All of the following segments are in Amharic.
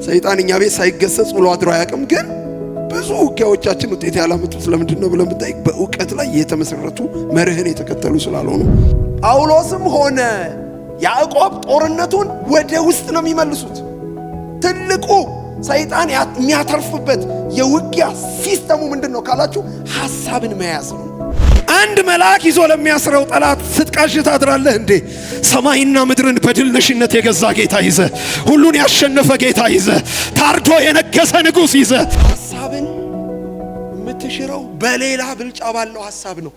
ሰይጣን እኛ ቤት ሳይገሰጽ ውሎ አድሮ አያውቅም። ግን ብዙ ውጊያዎቻችን ውጤት ያላመጡት ለምንድን ነው ብለን ብንጠይቅ በእውቀት ላይ የተመሰረቱ መርህን የተከተሉ ስላልሆኑ። ጳውሎስም ሆነ ያዕቆብ ጦርነቱን ወደ ውስጥ ነው የሚመልሱት። ትልቁ ሰይጣን የሚያተርፍበት የውጊያ ሲስተሙ ምንድን ነው ካላችሁ ሐሳብን መያዝ ነው። አንድ መልአክ ይዞ ለሚያስረው ጠላት ስትቃዥ ታድራለህ እንዴ? ሰማይና ምድርን በድል ነሽነት የገዛ ጌታ ይዘ፣ ሁሉን ያሸነፈ ጌታ ይዘ፣ ታርዶ የነገሰ ንጉሥ ይዘ ሐሳብን የምትሽረው በሌላ ብልጫ ባለው ሐሳብ ነው።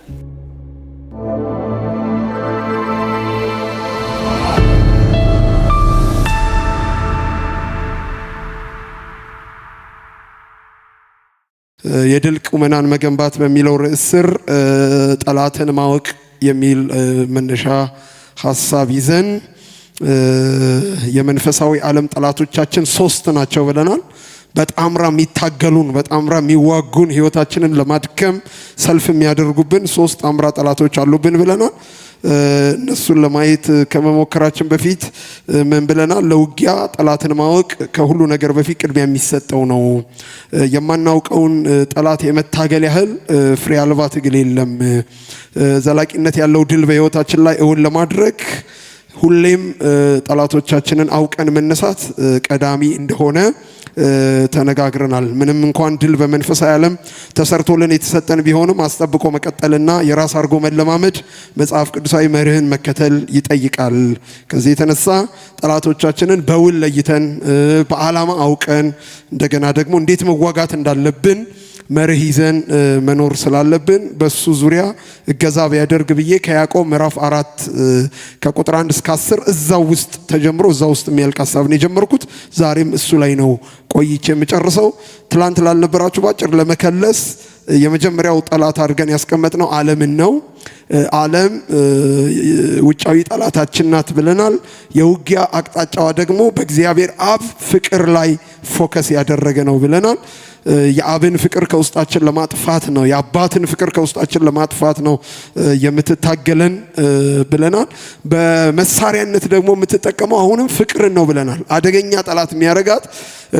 የድል ቁመናን መገንባት በሚለው ርዕስ ስር ጠላትን ማወቅ የሚል መነሻ ሐሳብ ይዘን የመንፈሳዊ ዓለም ጠላቶቻችን 3 ናቸው ብለናል። በጣምራ የሚታገሉን፣ በጣምራ የሚዋጉን፣ ህይወታችንን ለማድከም ሰልፍ የሚያደርጉብን 3 ጣምራ ጠላቶች አሉብን ብለናል። እነሱን ለማየት ከመሞከራችን በፊት ምን ብለናል? ለውጊያ ጠላትን ማወቅ ከሁሉ ነገር በፊት ቅድሚያ የሚሰጠው ነው። የማናውቀውን ጠላት የመታገል ያህል ፍሬ አልባ ትግል የለም። ዘላቂነት ያለው ድል በህይወታችን ላይ እውን ለማድረግ ሁሌም ጠላቶቻችንን አውቀን መነሳት ቀዳሚ እንደሆነ ተነጋግረናል። ምንም እንኳን ድል በመንፈሳዊ ዓለም ተሰርቶልን የተሰጠን ቢሆንም አስጠብቆ መቀጠልና የራስ አድርጎ መለማመድ መጽሐፍ ቅዱሳዊ መርህን መከተል ይጠይቃል። ከዚህ የተነሳ ጠላቶቻችንን በውል ለይተን በዓላማ አውቀን እንደገና ደግሞ እንዴት መዋጋት እንዳለብን መርህ ይዘን መኖር ስላለብን በሱ ዙሪያ እገዛ ቢያደርግ ብዬ ከያዕቆብ ምዕራፍ 4 ከቁጥር 1 እስከ 10 እዛው ውስጥ ተጀምሮ እዛው ውስጥ የሚያልቅ ሐሳብ ነው የጀመርኩት። ዛሬም እሱ ላይ ነው ቆይቼ የምጨርሰው። ትላንት ላልነበራችሁ ባጭር ለመከለስ የመጀመሪያው ጠላት አድርገን ያስቀመጥነው ዓለምን ነው። ዓለም ውጫዊ ጠላታችን ናት ብለናል። የውጊያ አቅጣጫዋ ደግሞ በእግዚአብሔር አብ ፍቅር ላይ ፎከስ ያደረገ ነው ብለናል። የአብን ፍቅር ከውስጣችን ለማጥፋት ነው፣ የአባትን ፍቅር ከውስጣችን ለማጥፋት ነው የምትታገለን ብለናል። በመሳሪያነት ደግሞ የምትጠቀመው አሁንም ፍቅርን ነው ብለናል። አደገኛ ጠላት የሚያረጋት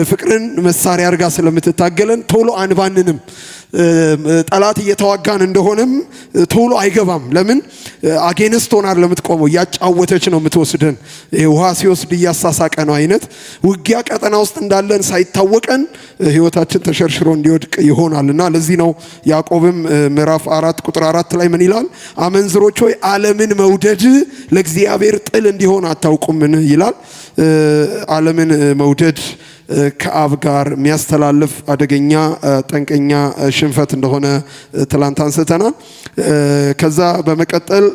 ፍቅርን መሳሪያ አድርጋ ስለምትታገለን ቶሎ አንባንንም። ጠላት እየተዋጋን እንደሆነም ቶሎ አይገባም። ለምን? አጌንስት ሆና ለምትቆመው እያጫወተች ነው የምትወስደን። ውሃ ሲወስድ እያሳሳቀ ነው አይነት ውጊያ ቀጠና ውስጥ እንዳለን ሳይታወቀን ህይወታችን ተሸርሽሮ እንዲወድቅ ይሆናልና ለዚህ ነው ያዕቆብም ምዕራፍ 4 ቁጥር 4 ላይ ምን ይላል? አመንዝሮች ሆይ ዓለምን መውደድ ለእግዚአብሔር ጥል እንዲሆን አታውቁምን ይላል። ዓለምን መውደድ ከአብ ጋር የሚያስተላልፍ አደገኛ ጠንቀኛ ሽንፈት እንደሆነ ትላንት አንስተናል። ከዛ በመቀጠል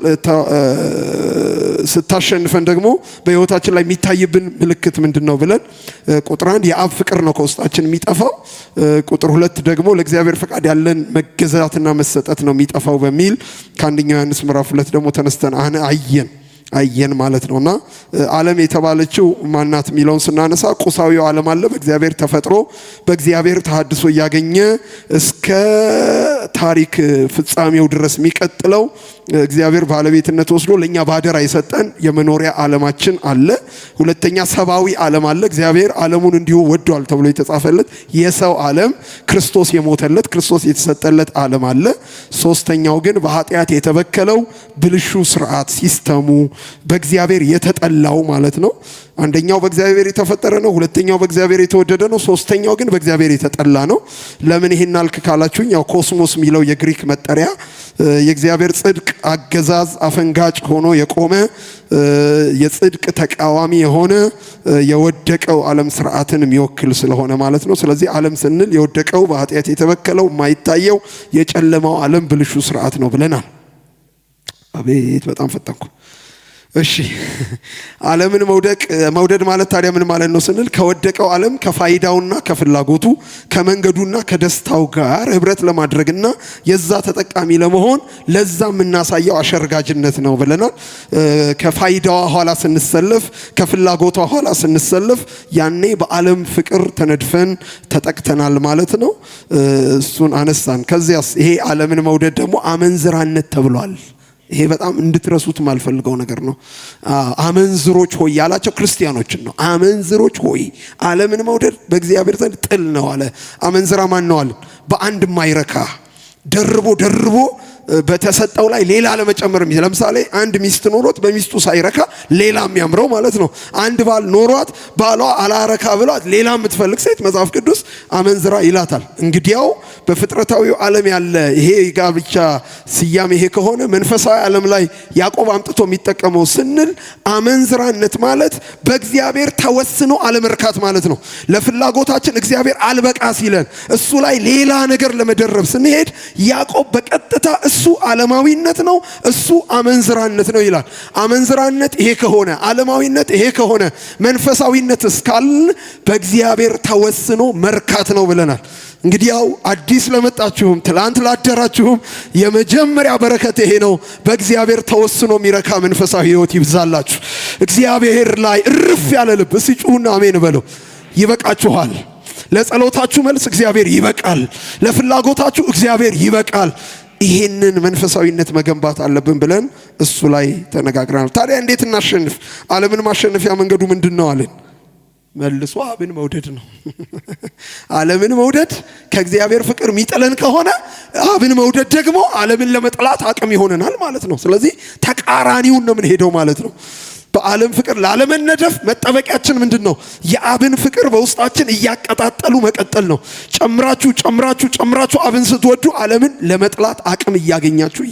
ስታሸንፈን ደግሞ በህይወታችን ላይ የሚታይብን ምልክት ምንድነው ብለን ቁጥር 1 የአብ ፍቅር ነው ከውስጣችን የሚጠፋው። ቁጥር 2 ደግሞ ለእግዚአብሔር ፈቃድ ያለን መገዛትና መሰጠት ነው የሚጠፋው በሚል ከአንደኛው ዮሐንስ ምዕራፍ 2 ደግሞ ተነስተን አየን ማለት ነውና ዓለም የተባለችው ማናት የሚለውን ስናነሳ ቁሳዊው ዓለም አለ በእግዚአብሔር ተፈጥሮ በእግዚአብሔር ተሐድሶ እያገኘ እስከ ታሪክ ፍጻሜው ድረስ የሚቀጥለው እግዚአብሔር ባለቤትነት ወስዶ ለኛ ባደራ የሰጠን የመኖሪያ ዓለማችን አለ። ሁለተኛ ሰባዊ ዓለም አለ። እግዚአብሔር ዓለሙን እንዲሁ ወዷል ተብሎ የተጻፈለት የሰው ዓለም ክርስቶስ የሞተለት ክርስቶስ የተሰጠለት ዓለም አለ። ሶስተኛው ግን በኃጢአት የተበከለው ብልሹ ስርዓት ሲስተሙ በእግዚአብሔር የተጠላው ማለት ነው። አንደኛው በእግዚአብሔር የተፈጠረ ነው፣ ሁለተኛው በእግዚአብሔር የተወደደ ነው፣ ሶስተኛው ግን በእግዚአብሔር የተጠላ ነው። ለምን ይሄን አልክ ካላችሁኝ ያው ኮስሞስ የሚለው የግሪክ መጠሪያ የእግዚአብሔር ጽድቅ አገዛዝ አፈንጋጭ ሆኖ የቆመ የጽድቅ ተቃዋሚ የሆነ የወደቀው ዓለም ስርዓትን የሚወክል ስለሆነ ማለት ነው። ስለዚህ ዓለም ስንል የወደቀው በኃጢአት የተበከለው የማይታየው የጨለማው ዓለም ብልሹ ስርዓት ነው ብለናል። አቤት በጣም ፈጠንኩ። እሺ ዓለምን መውደድ ማለት ታዲያ ምን ማለት ነው ስንል ከወደቀው ዓለም ከፋይዳውና ከፍላጎቱ ከመንገዱና ከደስታው ጋር ህብረት ለማድረግና የዛ ተጠቃሚ ለመሆን ለዛ የምናሳየው አሸርጋጅነት ነው ብለናል። ከፋይዳዋ ኋላ ስንሰለፍ ከፍላጎቷ ኋላ ስንሰለፍ ያኔ በዓለም ፍቅር ተነድፈን ተጠቅተናል ማለት ነው። እሱን አነሳን። ከዚያስ ይሄ ዓለምን መውደድ ደግሞ አመንዝራነት ተብሏል። ይሄ በጣም እንድትረሱት ማልፈልገው ነገር ነው። አመንዝሮች ሆይ ያላቸው ክርስቲያኖችን ነው። አመንዝሮች ሆይ ዓለምን መውደድ በእግዚአብሔር ዘንድ ጥል ነው አለ። አመንዝራ ማን ነው አለ? በአንድ ማይረካ ደርቦ በተሰጠው ላይ ሌላ ለመጨመር ለምሳሌ አንድ ሚስት ኖሮት በሚስቱ ሳይረካ ሌላ የሚያምረው ማለት ነው። አንድ ባል ኖሯት ባሏ አላረካ ብሏት ሌላ የምትፈልግ ሴት መጽሐፍ ቅዱስ አመንዝራ ይላታል። እንግዲያው በፍጥረታዊው ዓለም ያለ ይሄ ጋብቻ ስያሜ ይሄ ከሆነ መንፈሳዊ ዓለም ላይ ያዕቆብ አምጥቶ የሚጠቀመው ስንል አመንዝራነት ማለት በእግዚአብሔር ተወስኖ አለመርካት ማለት ነው። ለፍላጎታችን እግዚአብሔር አልበቃ ሲለን እሱ ላይ ሌላ ነገር ለመደረብ ስንሄድ ያዕቆብ በቀጥታ እሱ ዓለማዊነት ነው፣ እሱ አመንዝራነት ነው ይላል። አመንዝራነት ይሄ ከሆነ ዓለማዊነት ይሄ ከሆነ መንፈሳዊነት እስካልን በእግዚአብሔር ተወስኖ መርካት ነው ብለናል። እንግዲህ ያው አዲስ ለመጣችሁም ትላንት ላደራችሁም የመጀመሪያ በረከት ይሄ ነው። በእግዚአብሔር ተወስኖ የሚረካ መንፈሳዊ ሕይወት ይብዛላችሁ። እግዚአብሔር ላይ እርፍ ያለ ልብ ሲጩሁና አሜን በለው። ይበቃችኋል። ለጸሎታችሁ መልስ እግዚአብሔር ይበቃል። ለፍላጎታችሁ እግዚአብሔር ይበቃል። ይሄንን መንፈሳዊነት መገንባት አለብን ብለን እሱ ላይ ተነጋግረናል። ታዲያ እንዴት እናሸንፍ? ዓለምን ማሸነፊያ መንገዱ ምንድነው አለን? መልሶ አብን መውደድ ነው። ዓለምን መውደድ ከእግዚአብሔር ፍቅር የሚጥለን ከሆነ አብን መውደድ ደግሞ ዓለምን ለመጥላት አቅም ይሆነናል ማለት ነው። ስለዚህ ተቃራኒውን ነው የምንሄደው ማለት ነው። በዓለም ፍቅር ላለመነደፍ መጠበቂያችን ምንድነው? የአብን ፍቅር በውስጣችን እያቀጣጠሉ መቀጠል ነው። ጨምራችሁ አብን ስትወዱ ዓለምን ለመጥላት አቅም እያገኛችሁ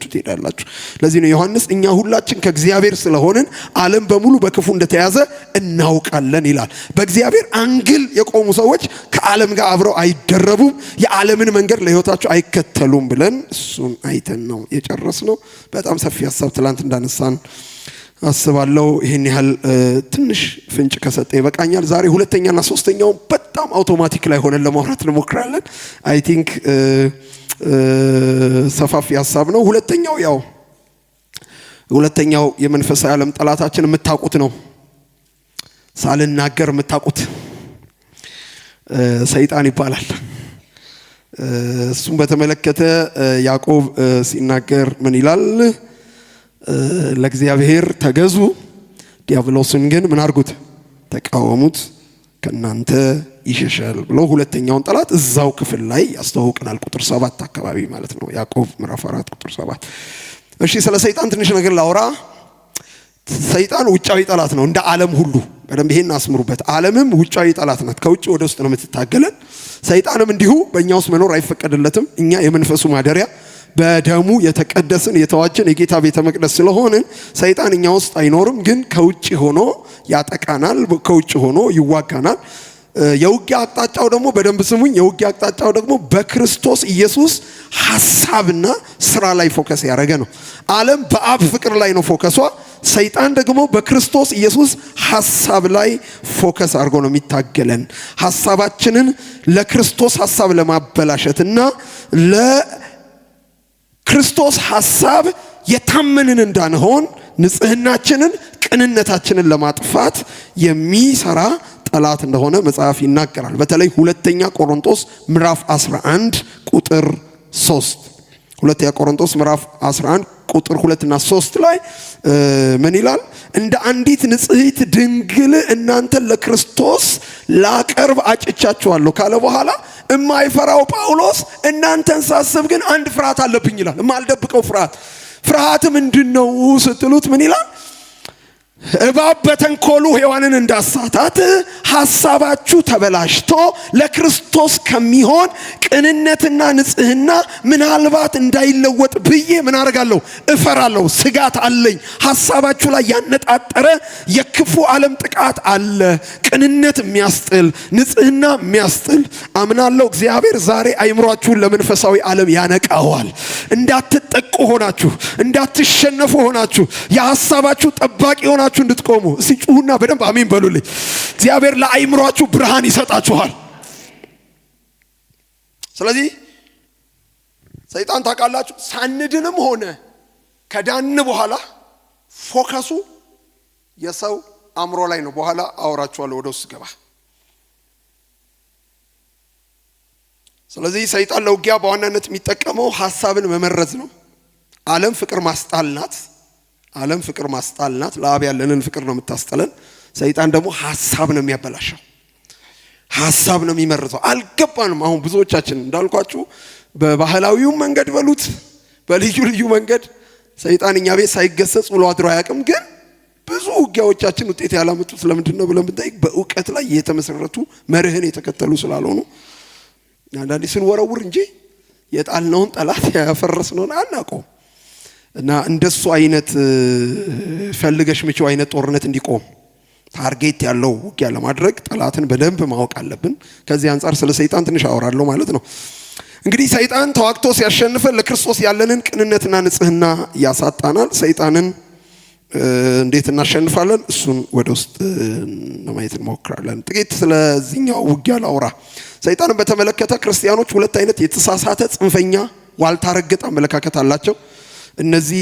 ትሄዳላችሁ። ለዚህ ነው ዮሐንስ እኛ ሁላችን ከእግዚአብሔር ስለሆንን ዓለም በሙሉ በክፉ እንደተያዘ እናውቃለን ይላል። በእግዚአብሔር አንግል የቆሙ ሰዎች ከዓለም ጋር አብረው አይደረቡም፣ የዓለምን መንገድ ለሕይወታቸው አይከተሉም ብለን እሱን አይተን ነው የጨረስነው። በጣም ሰፊ ሐሳብ ትላንት እንዳነሳን አስባለሁ። ይሄን ያህል ትንሽ ፍንጭ ከሰጠ ይበቃኛል። ዛሬ ሁለተኛና ሶስተኛው በጣም አውቶማቲክ ላይ ሆነን ለማውራት እንሞክራለን። አይ ቲንክ ሰፋፊ ሐሳብ ነው። ሁለተኛው የመንፈሳዊ ዓለም ጠላታችን የምታውቁት ነው። ሳልናገር የምታውቁት ሰይጣን ይባላል። እሱም በተመለከተ ያዕቆብ ሲናገር ምን ይላል? ለእግዚአብሔር ተገዙ፣ ዲያብሎስን ግን ምን አድርጉት? ተቃወሙት፣ ከናንተ ይሸሻል ብሎ ሁለተኛውን ጠላት እዛው ክፍል ላይ ያስተዋውቀናል። ቁጥር 7 አካባቢ ማለት ነው። ያዕቆብ ምዕራፍ 4 ቁጥር 7። እሺ ስለ ሰይጣን ትንሽ ነገር ላውራ። ሰይጣን ውጫዊ ጠላት ነው እንደ ዓለም ሁሉ። በደንብ ይሄን አስምሩበት። ዓለምም ውጫዊ ጠላት ናት። ከውጭ ወደ ውስጥ ነው የምትታገለን። ሰይጣንም እንዲሁ በእኛ ውስጥ መኖር አይፈቀድለትም። እኛ የመንፈሱ ማደሪያ በደሙ የተቀደስን የተዋጀን የጌታ ቤተ መቅደስ ስለሆንን ሰይጣን እኛ ውስጥ አይኖርም። ግን ከውጭ ሆኖ ያጠቃናል፣ ከውጭ ሆኖ ይዋጋናል። የውጊያ አቅጣጫው ደግሞ በደንብ ስሙኝ። የውጊያ አቅጣጫው ደግሞ በክርስቶስ ኢየሱስ ሐሳብና ስራ ላይ ፎከስ ያደረገ ነው። ዓለም በአብ ፍቅር ላይ ነው ፎከሷ። ሰይጣን ደግሞ በክርስቶስ ኢየሱስ ሐሳብ ላይ ፎከስ አድርጎ ነው የሚታገለን። ሐሳባችንን ለክርስቶስ ሐሳብ ለማበላሸትና ክርስቶስ ሐሳብ የታመንን እንዳንሆን ንጽህናችንን ቅንነታችንን ለማጥፋት የሚሰራ ጠላት እንደሆነ መጽሐፍ ይናገራል። በተለይ ሁለተኛ ቆሮንቶስ ምዕራፍ 11 ቁጥር 3 ሁለተኛ ቆሮንቶስ ምዕራፍ 11 ቁጥር 2 እና 3 ላይ ምን ይላል? እንደ አንዲት ንጽሕት ድንግል እናንተን ለክርስቶስ ላቀርብ አጭቻችኋለሁ ካለ በኋላ የማይፈራው ጳውሎስ እናንተን ሳስብ ግን አንድ ፍርሃት አለብኝ ይላል። የማልደብቀው ፍርሃት ምንድነው ስትሉት ምን ይላል? እባብ በተንኮሉ ሔዋንን እንዳሳታት ሐሳባችሁ ተበላሽቶ ለክርስቶስ ከሚሆን ቅንነትና ንጽህና ምናልባት እንዳይለወጥ ብዬ ምን አደርጋለሁ? እፈራለሁ፣ ስጋት አለኝ። ሐሳባችሁ ላይ ያነጣጠረ የክፉ ዓለም ጥቃት አለ። ቅንነት የሚያስጥል፣ ንጽህና የሚያስጥል አምናለሁ። እግዚአብሔር ዛሬ አይምሯችሁን ለመንፈሳዊ ዓለም ያነቃዋል። እንዳትጠቁ ሆናችሁ፣ እንዳትሸነፉ ሆናችሁ፣ የሐሳባችሁ ጠባቂ ሆናችሁ እንድትቆሙ እስቲ ጩሁና በደንብ አሜን በሉልኝ። እግዚአብሔር ለአይምሯችሁ ብርሃን ይሰጣችኋል። ስለዚህ ሰይጣን ታውቃላችሁ ሳንድንም ሆነ ከዳን በኋላ ፎከሱ የሰው አእምሮ ላይ ነው። በኋላ አወራችኋለሁ ወደ ውስጥ ገባ። ስለዚህ ሰይጣን ለውጊያ በዋናነት የሚጠቀመው ሐሳብን መመረዝ ነው። ዓለም ፍቅር ማስጣልናት ለአብ ያለንን ፍቅር ነው የምታስጠለን። ሰይጣን ደግሞ ሐሳብ ነው የሚያበላሸው፣ ሐሳብ ነው የሚመርዘው። አልገባንም። አሁን ብዙዎቻችን እንዳልኳችሁ በባህላዊው መንገድ በሉት በልዩ ልዩ መንገድ ሰይጣን እኛ ቤት ሳይገሰጽ ብሎ አድሮ አያውቅም። ግን ብዙ ውጊያዎቻችን ውጤት ያላመጡት ለምንድን ነው ብለን ብንጠይቅ በእውቀት ላይ የተመሰረቱ መርህን የተከተሉ ስላልሆኑ አንዳንዴ ስንወረውር እንጂ የጣልነውን ጠላት ያፈረስነውን አናውቀውም። እና እንደሱ አይነት ፈልገሽ ምቹ አይነት ጦርነት እንዲቆም ታርጌት ያለው ውጊያ ለማድረግ ጠላትን በደንብ ማወቅ አለብን። ከዚህ አንፃር ስለ ሰይጣን ትንሽ አወራለሁ ማለት ነው። እንግዲህ ሰይጣን ተዋግቶ ሲያሸንፈን ለክርስቶስ ያለንን ቅንነትና ንጽህና ያሳጣናል። ሰይጣንን እንዴት እናሸንፋለን? እሱን ወደ ውስጥ ለማየት እንሞክራለን። ጥቂት ስለዚህኛው ውጊያ ላውራ። ሰይጣንን በተመለከተ ክርስቲያኖች ሁለት አይነት የተሳሳተ ጽንፈኛ ዋልታ ረገጥ አመለካከት አላቸው። እነዚህ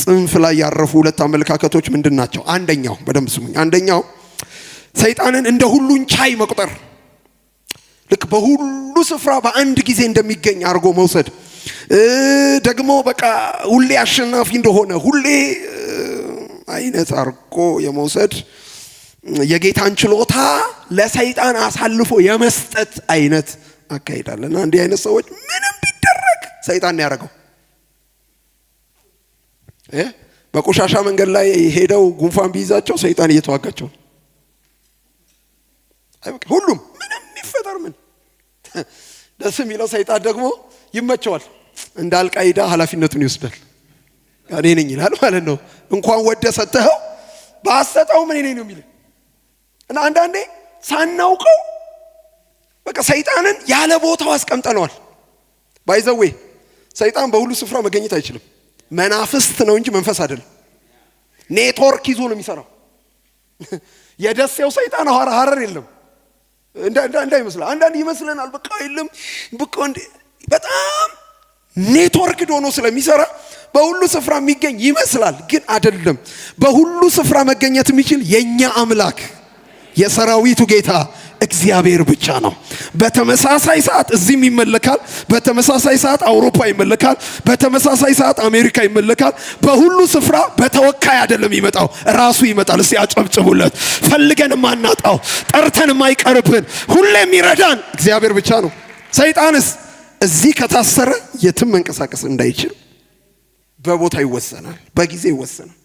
ጽንፍ ላይ ያረፉ ሁለት አመለካከቶች ምንድን ናቸው? አንደኛው በደንብ ስሙኝ። አንደኛው ሰይጣንን እንደ ሁሉን ቻይ መቁጠር፣ ልክ በሁሉ ስፍራ በአንድ ጊዜ እንደሚገኝ አድርጎ መውሰድ፣ ደግሞ በቃ ሁሌ አሸናፊ እንደሆነ ሁሌ አይነት አድርጎ የመውሰድ የጌታን ችሎታ ለሰይጣን አሳልፎ የመስጠት አይነት አካሄዳለና እንዲህ አይነት ሰዎች ምንም ቢደረግ ሰይጣን ነው ያደረገው። በቆሻሻ መንገድ ላይ ሄደው ጉንፋን ቢይዛቸው ሰይጣን እየተዋጋቸው ነው። ሁሉም ምንም ይፈጠር ምን ደስ የሚለው ሰይጣን ደግሞ ይመቸዋል። እንደ አልቃይዳ ኃላፊነቱን ይወስዳል። እኔ ነኝ ይላል ማለት ነው። እንኳን ወደ ሰጠኸው ባሰጠው ምን ነኝ ነው የሚል እና አንዳንዴ ሳናውቀው በቃ ሰይጣንን ያለ ቦታው አስቀምጠነዋል። ባይዘዌ ሰይጣን በሁሉ ስፍራ መገኘት አይችልም። መናፍስት ነው እንጂ መንፈስ አይደለም። ኔትወርክ ይዞ ነው የሚሰራው። የደሴው ሰይጣን ሐረር የለም እንዳይመስል። አንዳንድ ይመስለናል በቃ የለም በቃ በጣም ኔትወርክ ዶኖ ስለሚሰራ በሁሉ ስፍራ የሚገኝ ይመስላል፣ ግን አይደለም። በሁሉ ስፍራ መገኘት የሚችል የኛ አምላክ የሰራዊቱ ጌታ እግዚአብሔር ብቻ ነው። በተመሳሳይ ሰዓት እዚህም ይመለካል፣ በተመሳሳይ ሰዓት አውሮፓ ይመለካል፣ በተመሳሳይ ሰዓት አሜሪካ ይመለካል። በሁሉ ስፍራ በተወካይ አይደለም ይመጣው፣ ራሱ ይመጣል። እስቲ አጨብጭቡለት። ፈልገን ማናጣው፣ ጠርተን ማይቀርብን፣ ሁሌም ይረዳን እግዚአብሔር ብቻ ነው። ሰይጣንስ እዚህ ከታሰረ የትም መንቀሳቀስ እንዳይችል በቦታ ይወሰናል፣ በጊዜ ይወሰናል።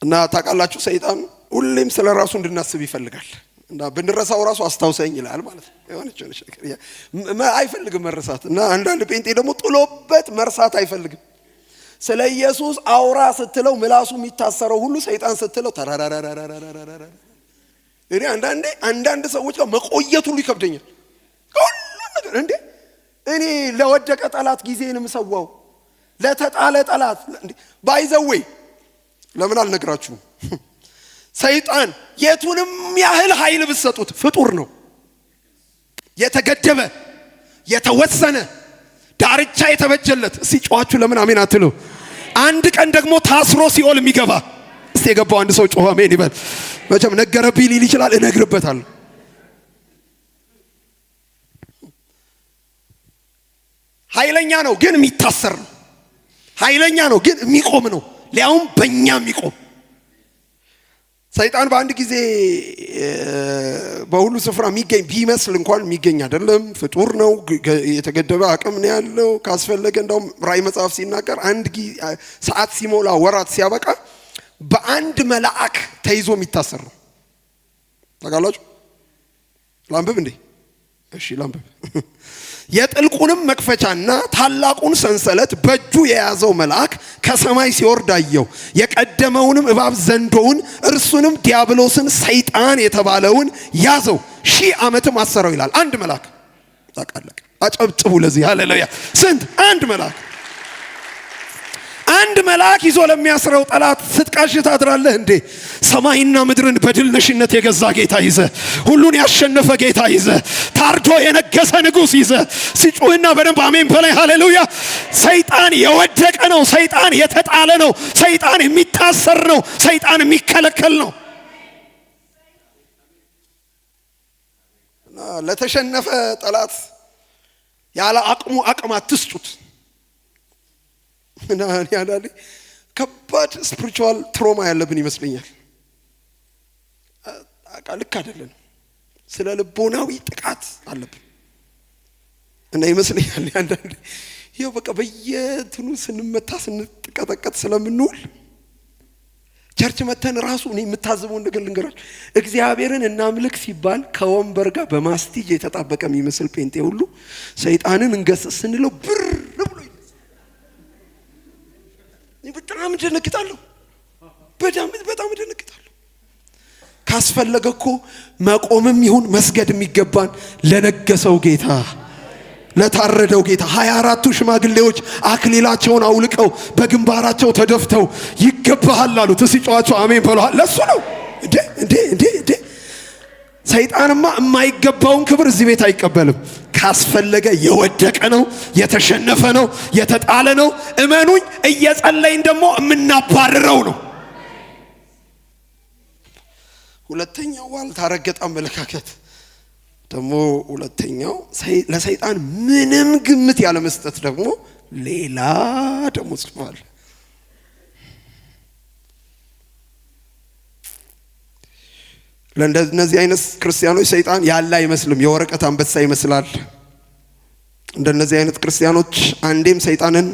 እና ታውቃላችሁ ሰይጣን ሁሌም ስለ ራሱ እንድናስብ ይፈልጋል። እና ብንረሳው ራሱ አስታውሰኝ ይላል ማለት ነው። የሆነች ነገር አይፈልግም መረሳት። እና አንዳንድ ጴንጤ ደግሞ ጥሎበት መርሳት አይፈልግም። ስለ ኢየሱስ አውራ ስትለው ምላሱ የሚታሰረው ሁሉ ሰይጣን ስትለው ተራራራራራራራ እኔ አንዳንድ ሰዎች ጋር መቆየት ሁሉ ይከብደኛል። ሁሉ ነገር እንዴ እኔ ለወደቀ ጠላት ጊዜንም ሰዋው ለተጣለ ጠላት እንዴ ባይዘወይ ለምን አልነግራችሁም? ሰይጣን የቱንም ያህል ኃይል ብትሰጡት ፍጡር ነው። የተገደበ የተወሰነ ዳርቻ የተበጀለት። እስቲ ጮኻችሁ ለምን አሜን አትሉ? አንድ ቀን ደግሞ ታስሮ ሲኦል የሚገባ እስቲ የገባው አንድ ሰው ጮኸ አሜን ይበል። መቼም ነገረብኝ ሊል ይችላል፣ እነግርበታለሁ። ኃይለኛ ነው ግን የሚታሰር ነው። ኃይለኛ ነው ግን የሚቆም ነው፣ ሊያውም በእኛ የሚቆም። ሰይጣን በአንድ ጊዜ በሁሉ ስፍራ የሚገኝ ቢመስል እንኳን የሚገኝ አይደለም። ፍጡር ነው፣ የተገደበ አቅም ነው ያለው። ካስፈለገ እንደውም ራእይ መጽሐፍ ሲናገር አንድ ሰዓት ሲሞላ ወራት ሲያበቃ በአንድ መልአክ ተይዞ የሚታሰር ነው። ታውቃላችሁ? ላንብብ እንዴ? እሺ ላንብብ። የጥልቁንም መክፈቻና ታላቁን ሰንሰለት በእጁ የያዘው መልአክ ከሰማይ ሲወርድ አየሁ። የቀደመውንም እባብ ዘንዶውን እርሱንም ዲያብሎስን ሰይጣን የተባለውን ያዘው፣ 1000 ዓመትም አሰረው ይላል። አንድ መልአክ። ታውቃለህ? አጨብጭቡ ለዚህ ሃሌሉያ። ስንት? አንድ መልአክ። አንድ መልአክ ይዞ ለሚያስረው ጠላት ስትቃሽ ታድራለህ እንዴ? ሰማይና ምድርን በድል ነሽነት የገዛ ጌታ ይዘ፣ ሁሉን ያሸነፈ ጌታ ይዘ፣ ታርዶ የነገሰ ንጉስ ይዘ ሲጮህና በደንብ አሜን በላይ ሃሌሉያ። ሰይጣን የወደቀ ነው፣ ሰይጣን የተጣለ ነው፣ ሰይጣን የሚታሰር ነው፣ ሰይጣን የሚከለከል ነው። ለተሸነፈ ጠላት ያለ አቅሙ አቅም አትስጡት። እና ያዳለ ከባድ ስፒሪቹዋል ትሮማ ያለብን ይመስለኛል። ልክ አይደለም። ስለ ልቦናዊ ጥቃት አለብን እና ይመስለኛል አንዳንዴ ይሄው በቃ በየትኑ ስንመታ ስንጥቀጠቀጥ ስለምንውል ቸርች መተን ራሱ እኔ የምታዘበው ነገር ልንገራችሁ። እግዚአብሔርን እናምልክ ሲባል ከወንበር ጋር በማስቲጅ የተጣበቀ የሚመስል ጴንጤ ሁሉ ሰይጣንን እንገስጽ ስንለው ብር ብሎ በጣም ደነግጣለሁ። በጣም ደነግጣለሁ። ካስፈለገ እኮ መቆምም ይሁን መስገድ የሚገባን ለነገሰው ጌታ ለታረደው ጌታ 24ቱ ሽማግሌዎች አክሊላቸውን አውልቀው በግንባራቸው ተደፍተው ይገባሃል አሉት። ሲጫዋቸው አሜን ብለዋል። ለሱ ነው እንዴ ሰይጣንማ የማይገባውን ክብር እዚህ ቤት አይቀበልም። ካስፈለገ የወደቀ ነው፣ የተሸነፈ ነው፣ የተጣለ ነው። እመኑኝ እየጸለይን ደግሞ የምናባርረው ነው። ሁለተኛው ዋልታረገጠ አመለካከት ደግሞ ሁለተኛው ለሰይጣን ምንም ግምት ያለ መስጠት ደግሞ ሌላ ደግሞ ጽፏል። ለእንደነዚህ አይነት ክርስቲያኖች ሰይጣን ያለ አይመስልም፣ የወረቀት አንበሳ ይመስላል። እንደነዚህ አይነት ክርስቲያኖች አንዴም ሰይጣንን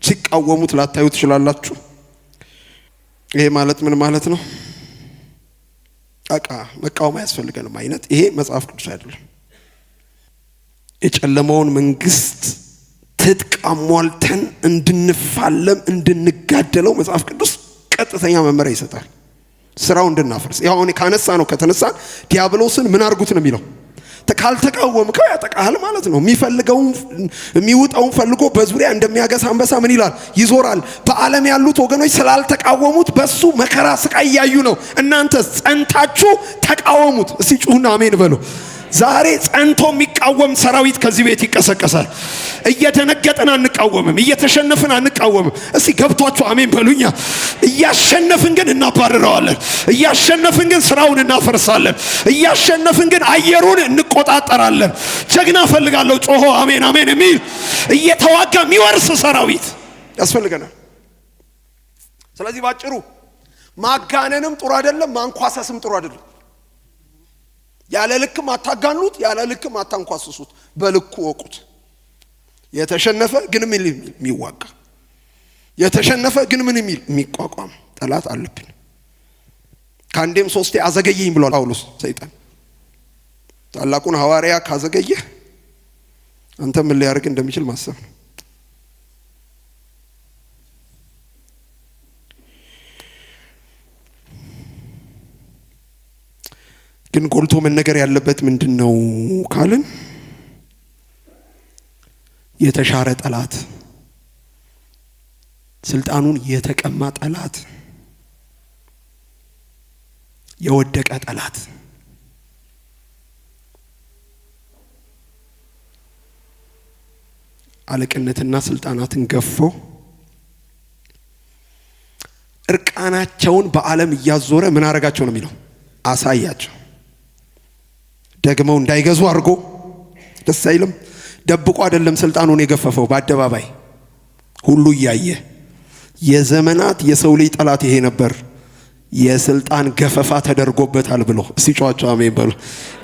ሲቃወሙት ላታዩ ትችላላችሁ። ይሄ ማለት ምን ማለት ነው? መቃወም አያስፈልገንም አይነት ይሄ መጽሐፍ ቅዱስ አይደለም። የጨለማውን መንግስት ትጥቅ አሟልተን እንድንፋለም እንድንጋደለው መጽሐፍ ቅዱስ ቀጥተኛ መመሪያ ይሰጣል። ስራው እንድናፈርስ ያው እኔ ካነሳ ነው ከተነሳ ዲያብሎስን ምን አርጉት ነው የሚለው? ካልተቃወምከው ያጠቃሃል ማለት ነው። የሚፈልገውን የሚውጣውን ፈልጎ በዙሪያ እንደሚያገሳ አንበሳ ምን ይላል? ይዞራል። በዓለም ያሉት ወገኖች ስላልተቃወሙት በሱ መከራ ስቃይ ያዩ ነው። እናንተ ጸንታችሁ ተቃወሙት። እስቲ ጩሁና አሜን በሉ። ዛሬ ጸንቶ የሚቃወም ሰራዊት ከዚህ ቤት ይቀሰቀሳል። እየደነገጠን አንቃወምም፣ እየተሸነፍን አንቃወምም። እስቲ ገብቷችሁ አሜን በሉኛ። እያሸነፍን ግን እናባርረዋለን። እያሸነፍን ግን ስራውን እናፈርሳለን። እያሸነፍን ግን አየሩን እንቆጣጠራለን። ጀግና ፈልጋለሁ ጮሆ አሜን አሜን የሚል እየተዋጋ የሚወርስ ሰራዊት ያስፈልገናል። ስለዚህ ባጭሩ ማጋነንም ጥሩ አይደለም፣ ማንኳሰስም ጥሩ አይደለም። ያለ ልክም አታጋኑት፣ ያለ ልክም አታንኳስሱት። በልኩ ወቁት። የተሸነፈ ግን ምን የሚዋጋ የተሸነፈ ግን ምን የሚቋቋም ጠላት አለብን። ካንዴም ሶስቴ አዘገየኝ ብሏል ጳውሎስ ሰይጣን። ታላቁን ሐዋርያ ካዘገየ አንተ ምን ሊያርግ እንደሚችል ማሰብ ነው። ግን ጎልቶ መነገር ያለበት ምንድነው ካልን የተሻረ ጠላት፣ ስልጣኑን የተቀማ ጠላት፣ የወደቀ ጠላት፣ አለቅነትና ስልጣናትን ገፎ እርቃናቸውን በዓለም እያዞረ ምን አረጋቸው ነው የሚለው? አሳያቸው። ደግመው እንዳይገዙ አድርጎ ደስ አይልም። ደብቆ አይደለም ስልጣኑን የገፈፈው፣ በአደባባይ ሁሉ እያየ የዘመናት የሰው ልጅ ጠላት ይሄ ነበር። የስልጣን ገፈፋ ተደርጎበታል ብሎ ሲጫዋቸው አሜን በሉ።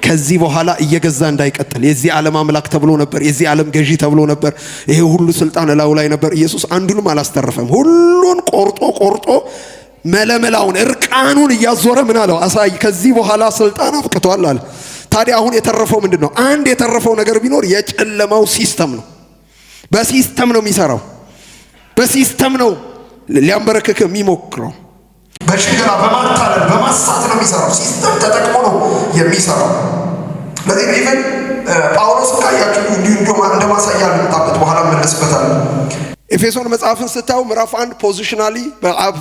ከዚህ በኋላ እየገዛ እንዳይቀጥል የዚህ ዓለም አምላክ ተብሎ ነበር፣ የዚህ ዓለም ገዢ ተብሎ ነበር። ይሄ ሁሉ ስልጣን ላዩ ላይ ነበር። ኢየሱስ አንዱንም አላስተረፈም። ሁሉን ቆርጦ መለመላውን እርቃኑን እያዞረ ምን አለው? አሳይ። ከዚህ በኋላ ስልጣን አብቅቷል አለ። ታዲያ አሁን የተረፈው ምንድነው? አንድ የተረፈው ነገር ቢኖር የጨለማው ሲስተም ነው። በሲስተም ነው የሚሰራው። በሲስተም ነው ሊያንበረክክ የሚሞክረው። በሽንገላ በማታለል በማሳት ነው የሚሰራው። ሲስተም ተጠቅሞ ነው የሚሰራው። ለዚህ ነው ኢቨን ጳውሎስ ካያችሁ እንዲሁ እንደማሳያ ልምጣበት በኋላ መለስበታል። ኤፌሶን መጽሐፍን ስታዩ ምዕራፍ 1 ፖዚሽናሊ በአብ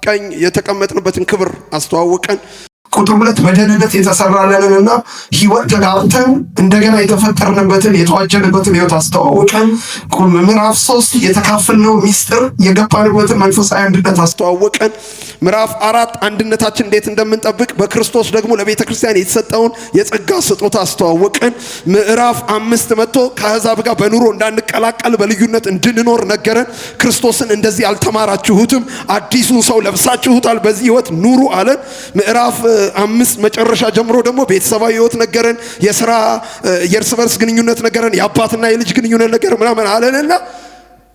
ቀኝ የተቀመጥንበትን ክብር አስተዋወቀን። ቁጥር 2 በደህንነት የተሰራልንና ሕይወት ተጋብተን እንደገና የተፈጠርንበትን የተዋጀንበትን ሕይወት አስተዋወቀን። ምዕራፍ 3 የተካፈልነው ሚስጥር የገባንበትን መንፈሳዊ አንድነት አስተዋወቀን። ምዕራፍ 4 አንድነታችን እንዴት እንደምንጠብቅ በክርስቶስ ደግሞ ለቤተ ክርስቲያን የተሰጠውን የጸጋ ስጦታ አስተዋወቀን። ምዕራፍ 5 መጥቶ ከአሕዛብ ጋር በኑሮ እንዳንቀላቀል በልዩነት እንድንኖር ነገረን። ክርስቶስን እንደዚህ አልተማራችሁትም፣ አዲሱን ሰው ለብሳችሁታል፣ በዚህ ሕይወት ኑሩ አለን። ምዕራፍ 5 መጨረሻ ጀምሮ ደግሞ ቤተሰባዊ ሕይወት ነገረን፣ የሥራ የእርስ በርስ ግንኙነት ነገረን፣ የአባትና የልጅ ግንኙነት ነገር ምናምን አለንና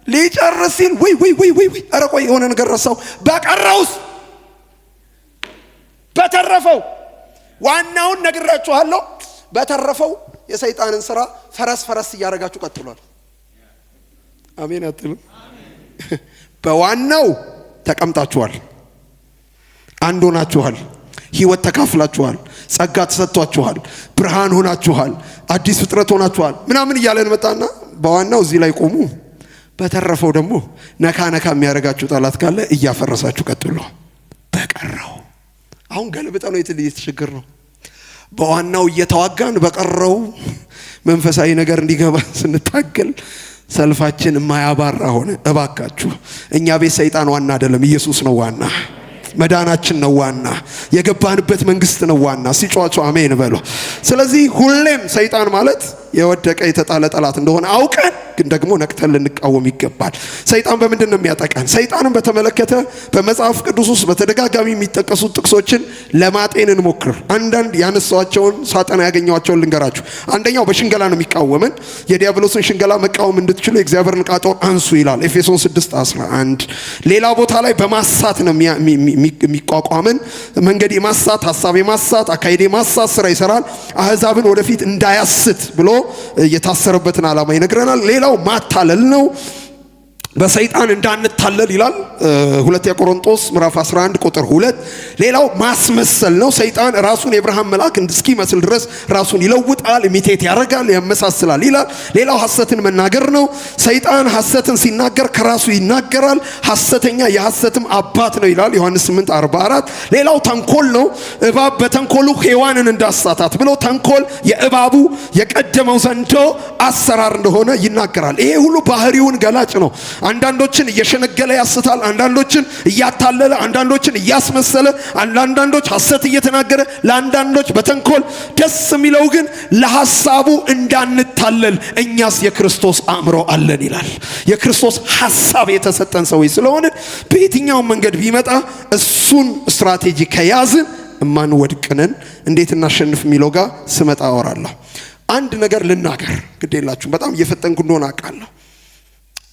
ሊጨርስ ሲል ወይ ኧረ ቆይ የሆነ ነገር ረሳው። በቀረውስ በተረፈው ዋናውን ነግራችኋለሁ። በተረፈው የሰይጣንን ስራ ፈረስ እያደረጋችሁ ቀጥሏል። አሜን አትሉም? በዋናው ተቀምጣችኋል፣ አንድ ሆናችኋል፣ ሕይወት ተካፍላችኋል፣ ጸጋ ተሰጥቷችኋል፣ ብርሃን ሆናችኋል፣ አዲስ ፍጥረት ሆናችኋል ምናምን እያለን መጣና በዋናው እዚህ ላይ ቆሙ። በተረፈው ደግሞ ነካ የሚያደርጋችሁ ጠላት ካለ እያፈረሳችሁ ቀጥሉ። በቀረው አሁን ገልብጠ ነው የተቸገር ነው። በዋናው እየተዋጋን በቀረው መንፈሳዊ ነገር እንዲገባ ስንታገል ሰልፋችን የማያባራ ሆነ። እባካችሁ እኛ ቤት ሰይጣን ዋና አይደለም፣ ኢየሱስ ነው ዋና። መዳናችን ነው ዋና። የገባንበት መንግስት ነው ዋና። ሲጮቹ አሜን በሉ። ስለዚህ ሁሌም ሰይጣን ማለት የወደቀ የተጣለ ጠላት እንደሆነ አውቀን ግን ደግሞ ነቅተን ልንቃወም ይገባል። ሰይጣን በምንድን ነው የሚያጠቃን? ሰይጣንን በተመለከተ በመጽሐፍ ቅዱስ ውስጥ በተደጋጋሚ የሚጠቀሱት ጥቅሶችን ለማጤን እንሞክር። አንዳንድ ያነሳቸውን ሳጠና ያገኘዋቸውን ልንገራችሁ። አንደኛው በሽንገላ ነው የሚቃወመን። የዲያብሎስን ሽንገላ መቃወም እንድትችሉ የእግዚአብሔርን ዕቃ ጦር አንሱ ይላል ኤፌሶን 6:11። ሌላ ቦታ ላይ በማሳት ነው የሚቋቋመን። መንገድ የማሳት ሐሳብ የማሳት አካሄድ የማሳት ስራ ይሰራል። አሕዛብን ወደፊት እንዳያስት ብሎ የታሰረበትን ዓላማ ይነግረናል። ሌላው ማታለል ነው። በሰይጣን እንዳንታለል ይላል 2 ቆሮንቶስ ምዕራፍ 11 ቁጥር 2። ሌላው ማስመሰል ነው። ሰይጣን ራሱን የአብርሃም መልአክ እስኪመስል ድረስ ራሱን ይለውጣል፣ ኢሚቴት ያደርጋል፣ ያመሳስላል ይላል። ሌላው ሐሰትን መናገር ነው። ሰይጣን ሐሰትን ሲናገር ከራሱ ይናገራል፣ ሐሰተኛ የሐሰትም አባት ነው ይላል ዮሐንስ 8:44። ሌላው ተንኮል ነው። እባብ በተንኮሉ ሔዋንን እንዳሳታት ብሎ ተንኮል የእባቡ የቀደመው ዘንዶ አሰራር እንደሆነ ይናገራል። ይሄ ሁሉ ባህሪውን ገላጭ ነው። አንዳንዶችን እየሸነገለ ያስታል፣ አንዳንዶችን እያታለለ፣ አንዳንዶችን እያስመሰለ፣ አንዳንዶች ሐሰት እየተናገረ፣ ለአንዳንዶች በተንኮል ደስ የሚለው ግን ለሐሳቡ እንዳንታለል እኛስ የክርስቶስ አእምሮ አለን ይላል። የክርስቶስ ሐሳብ የተሰጠን ሰዎች ስለሆነ በየትኛውም መንገድ ቢመጣ እሱን ስትራቴጂ ከያዝን እማንወድቅነን። እንዴት እናሸንፍ የሚለው ጋር ስመጣ አወራለሁ። አንድ ነገር ልናገር ግዴላችሁ፣ በጣም እየፈጠንኩ እንደሆነ አውቃለሁ።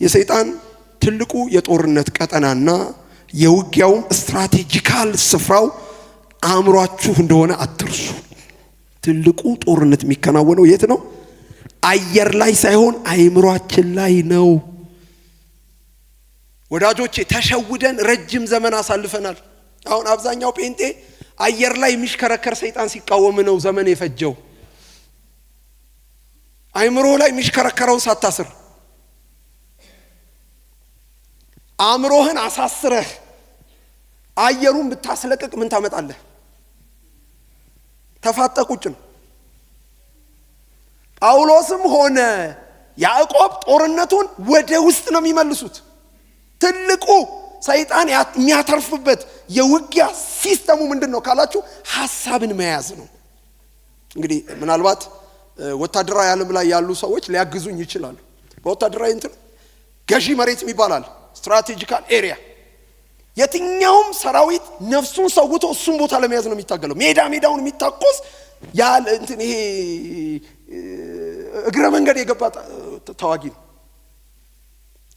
የሰይጣን ትልቁ የጦርነት ቀጠናና የውጊያውም ስትራቴጂካል ስፍራው አእምሯችሁ እንደሆነ አትርሱ። ትልቁ ጦርነት የሚከናወነው የት ነው? አየር ላይ ሳይሆን አእምሯችን ላይ ነው። ወዳጆቼ ተሸውደን ረጅም ዘመን አሳልፈናል። አሁን አብዛኛው ጴንጤ አየር ላይ የሚሽከረከር ሰይጣን ሲቃወም ነው ዘመን የፈጀው። አእምሮ ላይ የሚሽከረከረውን ሳታስር አእምሮህን አሳስረህ አየሩን ብታስለቅቅ ምን ታመጣለህ? ተፋጠቁጭ ነው። ጳውሎስም ሆነ ያዕቆብ ጦርነቱን ወደ ውስጥ ነው የሚመልሱት። ትልቁ ሰይጣን የሚያተርፍበት የውጊያ ሲስተሙ ምንድነው ካላችሁ ሐሳብን መያዝ ነው። እንግዲህ ምናልባት ወታደራዊ ዓለም ላይ ያሉ ሰዎች ሊያግዙኝ ይችላሉ። በወታደራዊ እንትን ገዢ መሬት ይባላል ስትራቴጂካል ኤሪያ። የትኛውም ሰራዊት ነፍሱን ሰውቶ እሱን ቦታ ለመያዝ ነው የሚታገለው። ሜዳውን የሚታቆስ ያለ እንትን ይሄ እግረ መንገድ የገባ ተዋጊ ነው።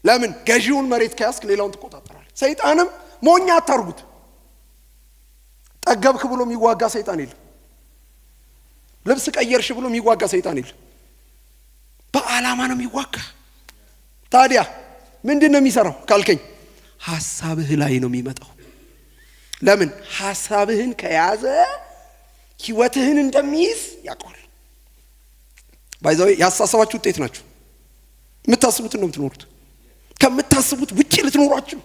ለምን? ገዢውን መሬት ከያዝክ ሌላውን ትቆጣጠራለህ። ሰይጣንም ሞኛ አታርጉት። ጠገብክ ብሎ የሚዋጋ ሰይጣን የለም። ልብስ ቀየርሽ ብሎ የሚዋጋ ሰይጣን የለም። በዓላማ ነው የሚዋጋ። ታዲያ ምንድነው የሚሰራው ካልከኝ ሐሳብህ ላይ ነው የሚመጣው። ለምን? ሐሳብህን ከያዘ ህይወትህን እንደሚይዝ ያውቃል። ባይዛው ያሳሰባችሁ ውጤት ናችሁ። የምታስቡትን ነው የምትኖሩት። ከምታስቡት ውጪ ልትኖሯችሁ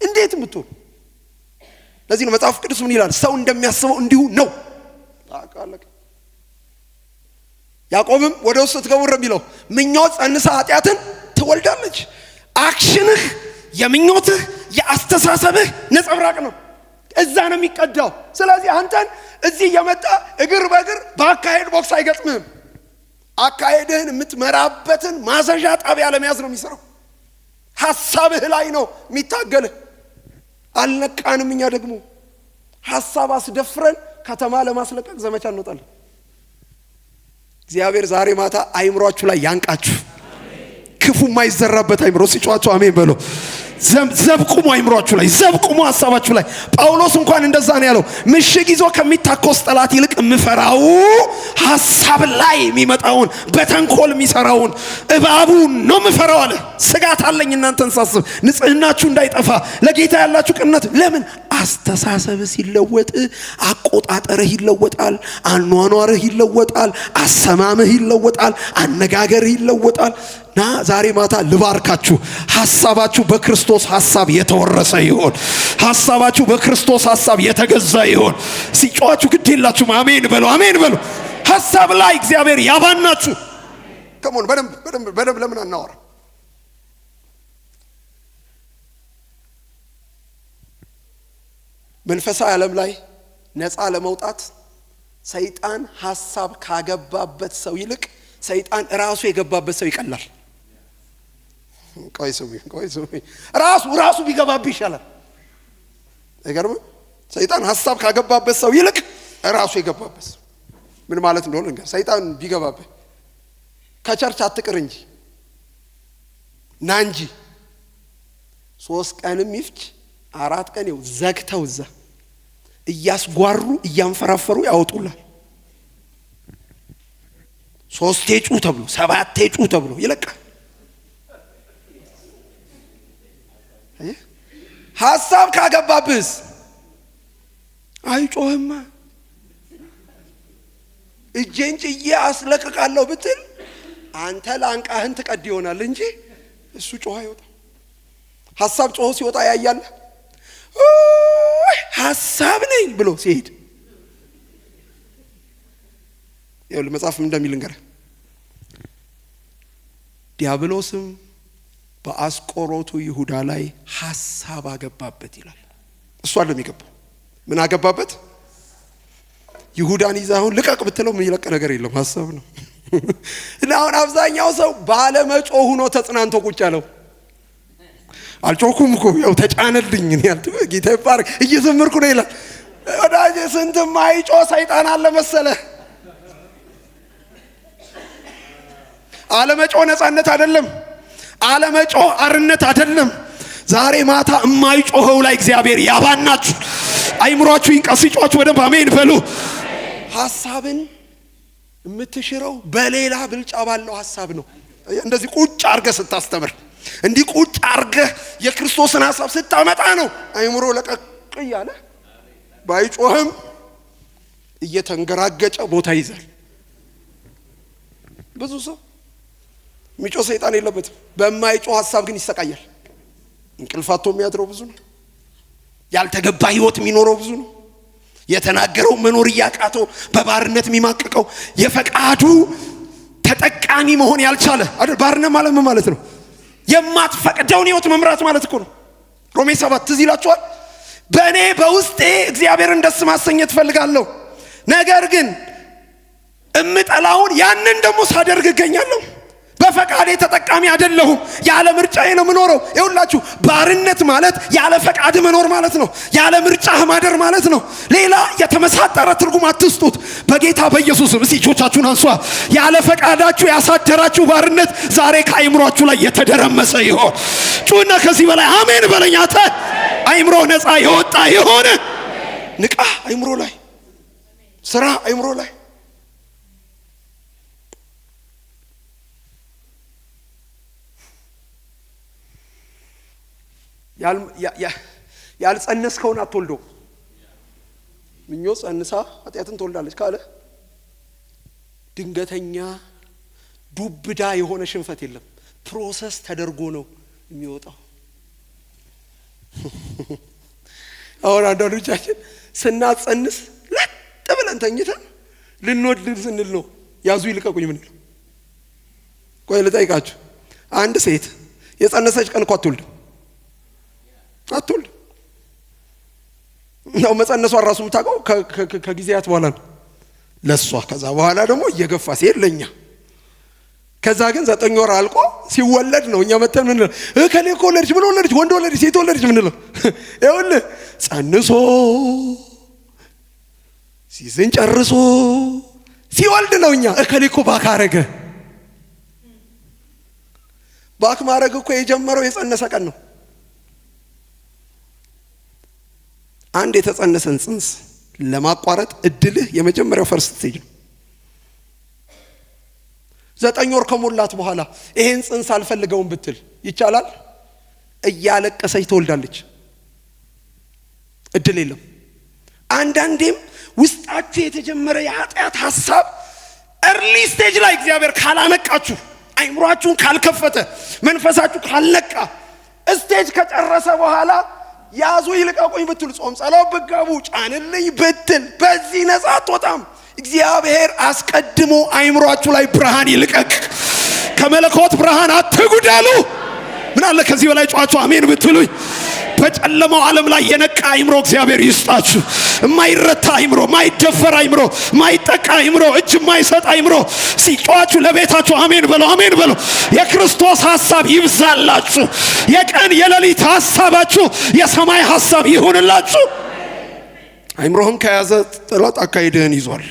እንዴት የምትሆኑ ለዚህ ነው መጽሐፍ ቅዱስ ምን ይላል? ሰው እንደሚያስበው እንዲሁ ነው። ታውቃለህ። ያዕቆብም ወደ ውስጥ ስትገቡ የሚለው ምኞት ጸንሳ ኃጢአትን ትወልዳለች። አክሽንህ የምኞትህ የአስተሳሰብህ ነጸብራቅ ነው። እዛ ነው የሚቀዳው። ስለዚህ አንተን እዚህ የመጣ እግር በእግር በአካሄድ ቦክስ አይገጥምህም። አካሄድህን የምትመራበትን ማዘዣ ጣቢያ ለመያዝ ነው የሚሰራው። ሐሳብህ ላይ ነው የሚታገልህ። አልነቃንም። እኛ ደግሞ ሐሳብ አስደፍረን ከተማ ለማስለቀቅ ዘመቻ እንወጣለን። እግዚአብሔር ዛሬ ማታ አይምሮአችሁ ላይ ያንቃችሁ። ክፉ የማይዘራበት አይምሮ ሲጫዋችሁ አሜን በሉ። ዘብቁሙ አይምሮአችሁ ላይ፣ ዘብቁሙ ሐሳባችሁ ላይ። ጳውሎስ እንኳን እንደዛ ነው ያለው። ምሽግ ይዞ ከሚታኮስ ጠላት ይልቅ የምፈራው ሐሳብ ላይ የሚመጣውን በተንኮል የሚሰራውን እባቡን ነው የምፈራው አለ። ስጋት አለኝ እናንተን ሳስብ፣ ንጽህናችሁ እንዳይጠፋ፣ ለጌታ ያላችሁ ቅንነት። ለምን? አስተሳሰብህ ሲለወጥ አቆጣጠርህ ይለወጣል፣ አኗኗርህ ይለወጣል፣ አሰማምህ ይለወጣል፣ አነጋገርህ ይለወጣል። ና ዛሬ ማታ ልባርካችሁ። ሐሳባችሁ በክርስቶስ ሐሳብ የተወረሰ ይሆን። ሐሳባችሁ በክርስቶስ ሐሳብ የተገዛ ይሆን። ሲጫዋችሁ ግድ የላችሁም። አሜን በሉ፣ አሜን በሉ። ሐሳብ ላይ እግዚአብሔር ያባናችሁ። ከሞን በደንብ ለምን አናወራ? መንፈሳዊ ዓለም ላይ ነፃ ለመውጣት ሰይጣን ሐሳብ ካገባበት ሰው ይልቅ ሰይጣን ራሱ የገባበት ሰው ይቀላል። ቆይ ስሚ ራሱ ቢገባብ ይሻላል። አይገርም? ሰይጣን ሐሳብ ካገባበት ሰው ይልቅ ራሱ የገባበት ሰው ምን ማለት እንደሆነ እንግዲህ ሰይጣን ቢገባበት ከቸርች አትቅር እንጂ ና እንጂ 3 ቀንም ይፍች 4 ቀን ይው ዘግተው እዛ እያስጓሩ እያንፈራፈሩ ያወጡላል። 3 ጩ ተብሎ 7 ጩ ተብሎ ይለቃል። ሐሳብ ካገባብስ አይጮህማ። እጄን ጭዬ አስለቅቃለሁ ብትል አንተ ላንቃህን ትቀድ ይሆናል እንጂ እሱ ጮህ አይወጣም። ሐሳብ ጮህ ሲወጣ ያያለ ሐሳብ ነኝ ብሎ ሲሄድ ይኸውልህ መጽሐፍ እንደሚል እንገር ዲያብሎስም በአስቆሮቱ ይሁዳ ላይ ሐሳብ አገባበት ይላል። እሱ አይደለም የሚገባው። ምን አገባበት? ይሁዳን ይዛውን ልቀቅ ብትለው ምን ይለቅ ነገር የለም፣ ሐሳብ ነው። እና አሁን አብዛኛው ሰው ባለመጮህ ሆኖ ተጽናንቶ ቁጭ ያለው። አልጮኩም እኮ ያው ተጫነልኝ ነው ያልኩ። ጌታ ይባርክ እየዘመርኩ ነው ይላል። ወዳጄ ስንት ማይጮ ሰይጣን አለ መሰለ። አለመጮ ነፃነት አይደለም። አለመጮ አርነት አይደለም። ዛሬ ማታ የማይጮኸው ላይ እግዚአብሔር ያባናችሁ። አይምሮአችሁ ይንቀስጫችሁ። በደንብ አሜን በሉ። ሐሳብን የምትሽረው በሌላ ብልጫ ባለው ሐሳብ ነው። እንደዚህ ቁጭ አርገህ ስታስተምር፣ እንዲህ ቁጭ አርገህ የክርስቶስን ሐሳብ ስታመጣ ነው አይምሮ ለቀቅ ያለ። ባይጮህም እየተንገራገጨ ቦታ ይዛል። ብዙ ሰው የሚጮህ ሰይጣን የለበትም። በማይጮህ ሐሳብ ግን ይሰቃያል። እንቅልፋቶ የሚያድረው ብዙ ነው። ያልተገባ ህይወት የሚኖረው ብዙ ነው። የተናገረው መኖር ያቃተው በባርነት የሚማቀቀው የፈቃዱ ተጠቃሚ መሆን ያልቻለ አይደል? ባርነት ማለት ምን ማለት ነው? የማትፈቅደውን ህይወት መምራት ማለት እኮ ነው። ሮሜ 7 ትዝ ይላችኋል። በእኔ በውስጤ እግዚአብሔርን ደስ ማሰኘት ፈልጋለሁ፣ ነገር ግን እምጠላውን ያንን ደግሞ ሳደርግ እገኛለሁ። በፈቃዴ ተጠቃሚ አይደለሁም። ያለ ምርጫዬ ነው የምኖረው። ይኸውላችሁ ባርነት ማለት ያለ ፈቃድ መኖር ማለት ነው። ያለ ምርጫህ ማደር ማለት ነው። ሌላ የተመሳጠረ ትርጉም አትስጡት። በጌታ በኢየሱስም እስቲ እጆቻችሁን አንሷ። ያለ ፈቃዳችሁ ያሳደራችሁ ባርነት ዛሬ ከአይምሮአችሁ ላይ የተደረመሰ ይሆን። ጩና ከዚህ በላይ አሜን በለኝ። አንተ አይምሮ ነፃ የወጣ የሆነ ንቃ። አይምሮ ላይ ስራ፣ አይምሮ ላይ ያልጸነስከውን አትወልዶ። ምኞት ጸንሳ ኃጢአትን ትወልዳለች ካለ ድንገተኛ ዱብዳ የሆነ ሽንፈት የለም። ፕሮሰስ ተደርጎ ነው የሚወጣው። አሁን አንዳንዶቻችን ስናጸንስ ለጥ ብለን ተኝተን ልንወልድ ስንል ነው ያዙ ይልቀቁኝ ምን ነው። ቆይ ልጠይቃችሁ፣ አንድ ሴት የጸነሰች ቀን እኮ አትወልድም ነው መጸነሷን ራሱ የምታውቀው ከጊዜያት በኋላ ነው ለሷ። ከዛ በኋላ ደግሞ እየገፋ ሲሄድ ለኛ። ከዛ ግን 9 ወር አልቆ ሲወለድ ነው እኛ መተን ምን ነው ከሌ እኮ ወለደች፣ ምን ወለደች፣ ወንድ ወለደች፣ ሴት ወለደች ምን ነው። ይኸውልህ ጸንሶ ሲዝን ጨርሶ ሲወልድ ነው እኛ ከሌ እኮ ባክ አረገ። ባክ ማረግ እኮ የጀመረው የጸነሰ ቀን ነው። አንድ የተጸነሰን ጽንስ ለማቋረጥ እድልህ የመጀመሪያው ፈርስት ስቴጅ ነው። 9 ወር ከሞላት በኋላ ይሄን ጽንስ አልፈልገውም ብትል ይቻላል? እያለቀሰች ትወልዳለች። እድል የለም። አንዳንዴም ውስጣችሁ የተጀመረ የኃጢአት ሐሳብ early stage ላይ እግዚአብሔር ካላነቃችሁ፣ አይምሯችሁን ካልከፈተ፣ መንፈሳችሁ ካልነቃ ስቴጅ ከጨረሰ በኋላ ያዙ ይልቀቁኝ ብትል፣ ጾም ጸሎት ብትገቡ፣ ጫንልኝ ብትል በዚህ ነፃ አትወጣም። እግዚአብሔር አስቀድሞ አይምሯችሁ ላይ ብርሃን ይልቀቅ። ከመለኮት ብርሃን አትጉደሉ። ምን አለ ከዚህ በላይ ጫዋቹ አሜን ብትሉኝ። በጨለማው ዓለም ላይ የነቃ አይምሮ እግዚአብሔር ይስጣችሁ። የማይረታ አይምሮ፣ የማይደፈር አይምሮ፣ የማይጠቃ አይምሮ፣ እጅ የማይሰጥ አይምሮ። ሲጫዋችሁ ለቤታችሁ አሜን በለው፣ አሜን በለው። የክርስቶስ ሐሳብ ይብዛላችሁ። የቀን የሌሊት ሐሳባችሁ የሰማይ ሐሳብ ይሁንላችሁ። አይምሮህን ከያዘ ጠላት አካሄድህን ይዟል።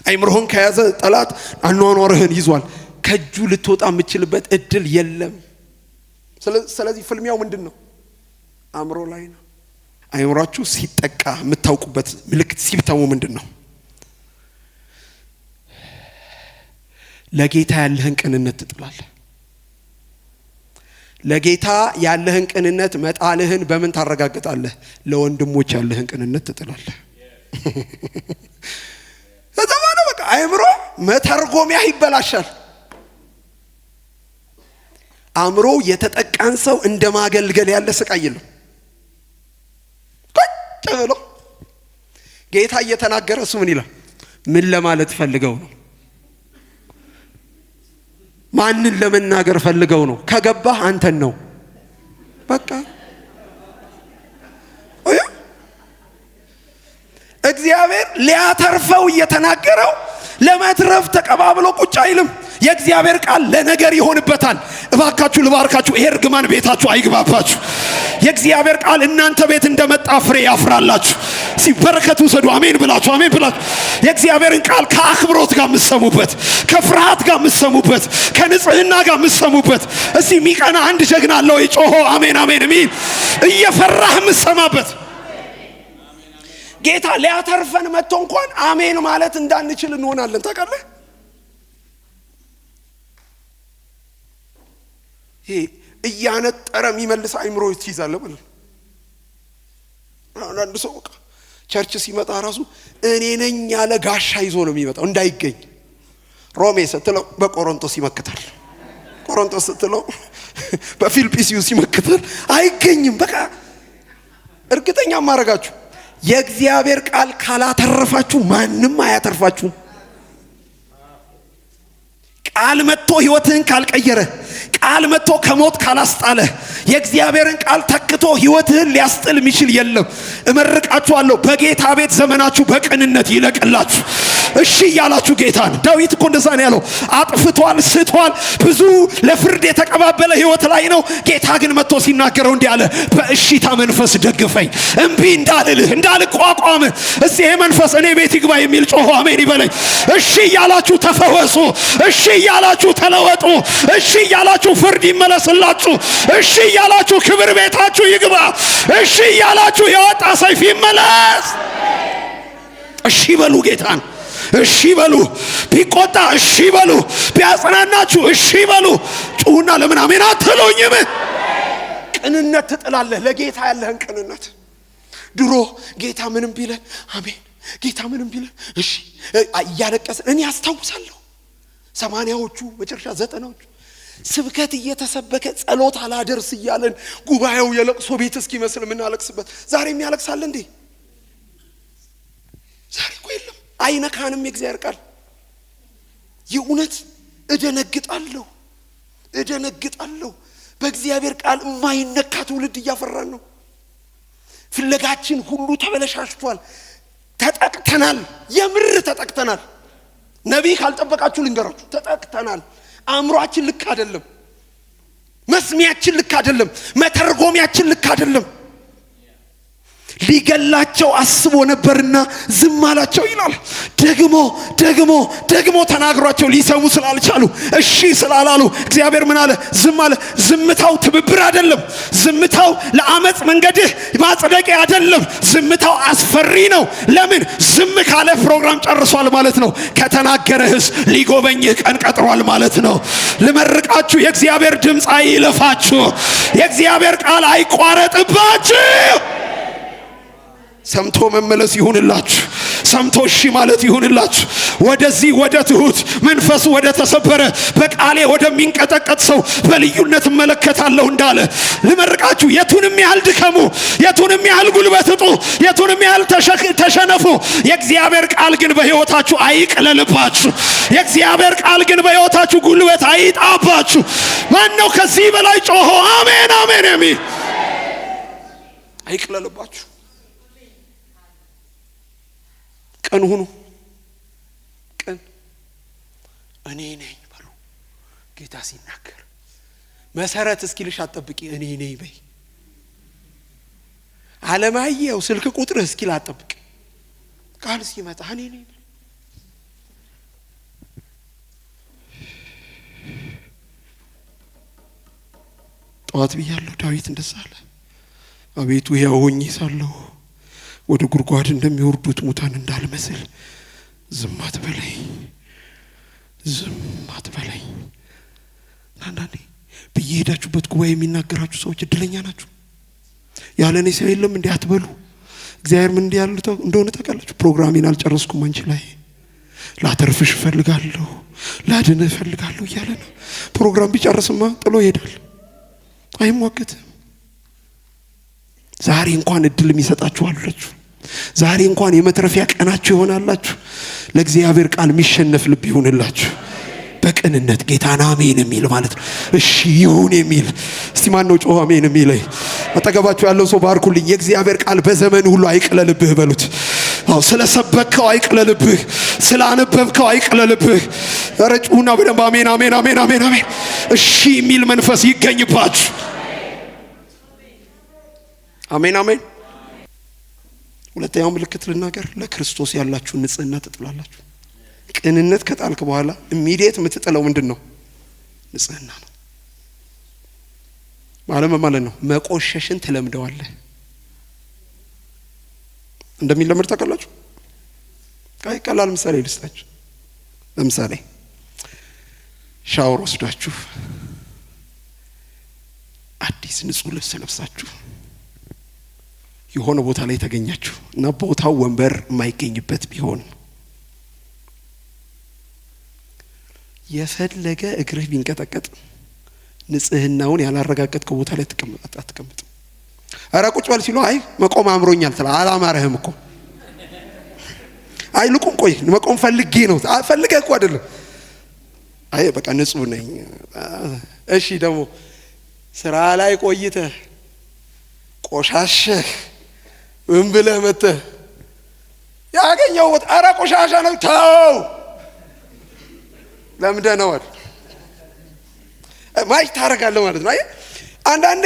አይምሮህን ከያዘ ጠላት አኗኗርህን ይዟል። ከእጁ ልትወጣ የምትችልበት እድል የለም። ስለዚህ ፍልሚያው ምንድን ነው? አእምሮ ላይ ነው። አይምሯችሁ ሲጠቃ የምታውቁበት ምልክት ሲምፕተሙ ምንድን ነው? ለጌታ ያለህን ቅንነት ትጥላለህ። ለጌታ ያለህን ቅንነት መጣልህን በምን ታረጋግጣለህ? ለወንድሞች ያለህን ቅንነት ትጥላለህ። ተባለ በቃ አይምሮ መተርጎሚያ ይበላሻል። አእምሮ የተጠቃን ሰው እንደማገልገል ያለ ስቃይ የለም። ቁጭ ብሎ ጌታ እየተናገረ እሱ ምን ይላል? ምን ለማለት ፈልገው ነው? ማንን ለመናገር ፈልገው ነው? ከገባህ አንተን ነው በቃ። እግዚአብሔር ሊያተርፈው እየተናገረው ለመትረፍ ተቀባብሎ ቁጭ አይልም። የእግዚአብሔር ቃል ለነገር ይሆንበታል። እባካችሁ ልባርካችሁ፣ ይሄ እርግማን ቤታችሁ አይግባባችሁ። የእግዚአብሔር ቃል እናንተ ቤት እንደመጣ ፍሬ ያፍራላችሁ። ሲበረከቱ ሰዱ አሜን ብላችሁ፣ አሜን ብላችሁ የእግዚአብሔርን ቃል ከአክብሮት ጋር የምትሰሙበት፣ ከፍርሃት ጋር የምትሰሙበት፣ ከንጽህና ጋር የምትሰሙበት። እስቲ ሚቀና አንድ ጀግና አለው ይጮሆ አሜን አሜን የሚል እየፈራህ የምትሰማበት። ጌታ ሊያተርፈን መጥቶ እንኳን አሜን ማለት እንዳንችል እንሆናለን። ታውቃለህ? ይሄ እያነጠረ የሚመልስ አይምሮ ይይዛል ማለት ነው። አንድ ሰው በቃ ቸርች ሲመጣ ራሱ እኔ ነኝ ያለ ጋሻ ይዞ ነው የሚመጣው እንዳይገኝ። ሮሜ ስትለው በቆሮንቶስ ይመክታል፣ ቆሮንቶስ ስትለው በፊልጵስዩስ ይመክታል። አይገኝም። በቃ እርግጠኛ ማረጋችሁ የእግዚአብሔር ቃል ካላተረፋችሁ ማንም አያተርፋችሁ። ቃል መጥቶ ህይወትህን ካልቀየረ፣ ቃል መጥቶ ከሞት ካላስጣለ፣ የእግዚአብሔርን ቃል ተክቶ ህይወትህን ሊያስጥል የሚችል የለም። እመርቃችኋለሁ፣ በጌታ ቤት ዘመናችሁ በቅንነት ይለቅላችሁ። እሺ ያላችሁ ጌታን። ዳዊት እኮ እንደዛ ነው ያለው። አጥፍቷል፣ ስቷል፣ ብዙ ለፍርድ የተቀባበለ ህይወት ላይ ነው። ጌታ ግን መጥቶ ሲናገረው እንዲህ አለ፣ በእሺታ መንፈስ ደግፈኝ፣ እምቢ እንዳልልህ እንዳልቋቋም። እስቲ ይሄ መንፈስ እኔ ቤት ይግባ የሚል ጮሆ አሜን ይበለኝ። እሺ ያላችሁ ተፈወሱ። እሺ ያላችሁ ተለወጡ። እሺ ያላችሁ ፍርድ ይመለስላችሁ። እሺ ያላችሁ ክብር ቤታችሁ ይግባ። እሺ ያላችሁ የወጣ ሰይፍ ይመለስ። እሺ በሉ ጌታን፣ እሺ በሉ። ቢቆጣ እሺ በሉ፣ ቢያጽናናችሁ እሺ በሉ። ጩሁና ለምን አሜን አትሉኝም? ቅንነት ትጥላለህ። ለጌታ ያለህን ቅንነት። ድሮ ጌታ ምንም ቢለን አሜን፣ ጌታ ምንም ቢለን እሺ እያለቀስን እኔ አስታውሳለሁ 80ዎቹ መጨረሻ 90ዎቹ ስብከት እየተሰበከ ጸሎት አላደርስ እያለን ጉባኤው የለቅሶ ቤት እስኪመስል የምናለቅስበት። ዛሬ የሚያለቅሳል እንዴ? አይነካንም የእግዚአብሔር ቃል። የእውነት እደነግጣለሁ በእግዚአብሔር ቃል የማይነካ ትውልድ እያፈራን ነው። ፍለጋችን ሁሉ ተበለሻሽቷል። ተጠቅተናል፣ የምር ተጠቅተናል። ነቢይ ካልጠበቃችሁ ልንገራችሁ፣ ተጠቅተናል። አእምሮአችን ልክ አይደለም፣ መስሚያችን ልክ አይደለም፣ መተርጎሚያችን ልክ አይደለም። ሊገላቸው አስቦ ነበርና ዝም አላቸው ይላል። ደግሞ ተናግሯቸው ሊሰሙ ስላልቻሉ እሺ ስላላሉ እግዚአብሔር ምን አለ? ዝም አለ። ዝምታው ትብብር አይደለም። ዝምታው ለአመጽ መንገድህ ማጽደቂያ አይደለም። ዝምታው አስፈሪ ነው። ለምን? ዝም ካለ ፕሮግራም ጨርሷል ማለት ነው። ከተናገረህስ ሊጎበኝህ ቀን ቀጥሯል ማለት ነው። ልመርቃችሁ፣ የእግዚአብሔር ድምፅ አይለፋችሁ፣ የእግዚአብሔር ቃል አይቋረጥባችሁ። ሰምቶ መመለስ ይሁንላችሁ። ሰምቶ እሺ ማለት ይሁንላችሁ። ወደዚህ ወደ ትሁት መንፈሱ ወደ ተሰበረ በቃሌ ወደሚንቀጠቀጥ ሰው በልዩነት እመለከታለሁ እንዳለ ልመርቃችሁ። የቱንም ያህል ድከሙ፣ የቱንም ያህል ጉልበት እጡ፣ የቱንም ያህል ተሸነፉ፣ የእግዚአብሔር ቃል ግን በሕይወታችሁ አይቅለልባችሁ። የእግዚአብሔር ቃል ግን በሕይወታችሁ ጉልበት አይጣባችሁ። ማን ነው ከዚህ በላይ ጮሆ አሜን አሜን የሚል? አይቅለልባችሁ። ቀን ሁኑ። ቀን እኔ ነኝ በሉ። ጌታ ሲናገር መሰረት እስኪልሽ አትጠብቂ፣ እኔ ነኝ በይ። አለማየሁ ስልክ ቁጥር እስኪል አትጠብቂ፣ ቃል ሲመጣ እኔ ነኝ በይ። ጠዋት ብያለሁ፣ ዳዊት እንደዛ አለ። አቤቱ ሕያው ሆኜ ሳለሁ ወደ ጉድጓድ እንደሚወርዱት ሙታን እንዳልመስል ዝም አትበለኝ። አንዳንዴ በየሄዳችሁበት ጉባኤ የሚናገራችሁ ሰዎች እድለኛ ናችሁ። ያለኔ ሰው የለም እንዴ አትበሉ። እግዚአብሔር ምን እንዲህ ያሉት እንደሆነ ታውቃላችሁ? ፕሮግራሜን አልጨረስኩም አንቺ ላይ ላተርፍሽ እፈልጋለሁ፣ ላድንህ እፈልጋለሁ እያለ ነው። ፕሮግራም ቢጨርስማ ጥሎ ይሄዳል፣ አይሟገትም። ዛሬ እንኳን እድል የሚሰጣችሁ አላችሁ። ዛሬ እንኳን የመትረፊያ ቀናችሁ ይሆናላችሁ። ለእግዚአብሔር ቃል የሚሸነፍ ልብ ይሁንላችሁ። በቅንነት ጌታን አሜን የሚል ማለት ነው። እሺ ይሁን የሚል እስቲ ማን ነው ጮህ አሜን የሚል? አጠገባችሁ ያለው ሰው ባርኩልኝ። የእግዚአብሔር ቃል በዘመን ሁሉ አይቅለልብህ በሉት። አዎ ስለሰበከው አይቅለልብህ፣ ስላነበብከው አይቅለልብህ። ረጩና በደንብ አሜን አሜን አሜን አሜን አሜን። እሺ የሚል መንፈስ ይገኝባችሁ። አሜን አሜን። ሁለተኛው ምልክት ልናገር። ለክርስቶስ ያላችሁ ንጽህና ትጥላላችሁ። ቅንነት ከጣልክ በኋላ ኢሚዲየት የምትጥለው ምንድነው? ንጽህና ነው። ማለት ነው መቆሸሽን ትለምደዋለህ። እንደሚለምድ ታውቃላችሁ? ቀላል ምሳሌ ልስጣችሁ። ለምሳሌ ሻወር ወስዳችሁ አዲስ ንጹህ ልብስ ለብሳችሁ የሆነ ቦታ ላይ ተገኛችሁ እና ቦታው ወንበር የማይገኝበት ቢሆን የፈለገ እግርህ ቢንቀጠቀጥ ንጽህናውን ያላረጋገጥከው ቦታ ላይ አትቀመጥ። ኧረ ቁጭ በል ሲሉ አይ መቆም አምሮኛል ትላ አላማረህም እኮ። አይ ልቁም ቆይ መቆም ፈልጌ ነው። ፈልገህ እኮ አይደለም። አይ በቃ ንጹህ ነኝ። እሺ ደግሞ ስራ ላይ ቆይተህ ቆሻሸህ ምን ብለህ መተህ ያገኘው ወጥ ኧረ ቆሻሻ ነው ተው ለምንድን ነው ማይክ ታረጋለህ ማለት ነው። አይ አንዳንዴ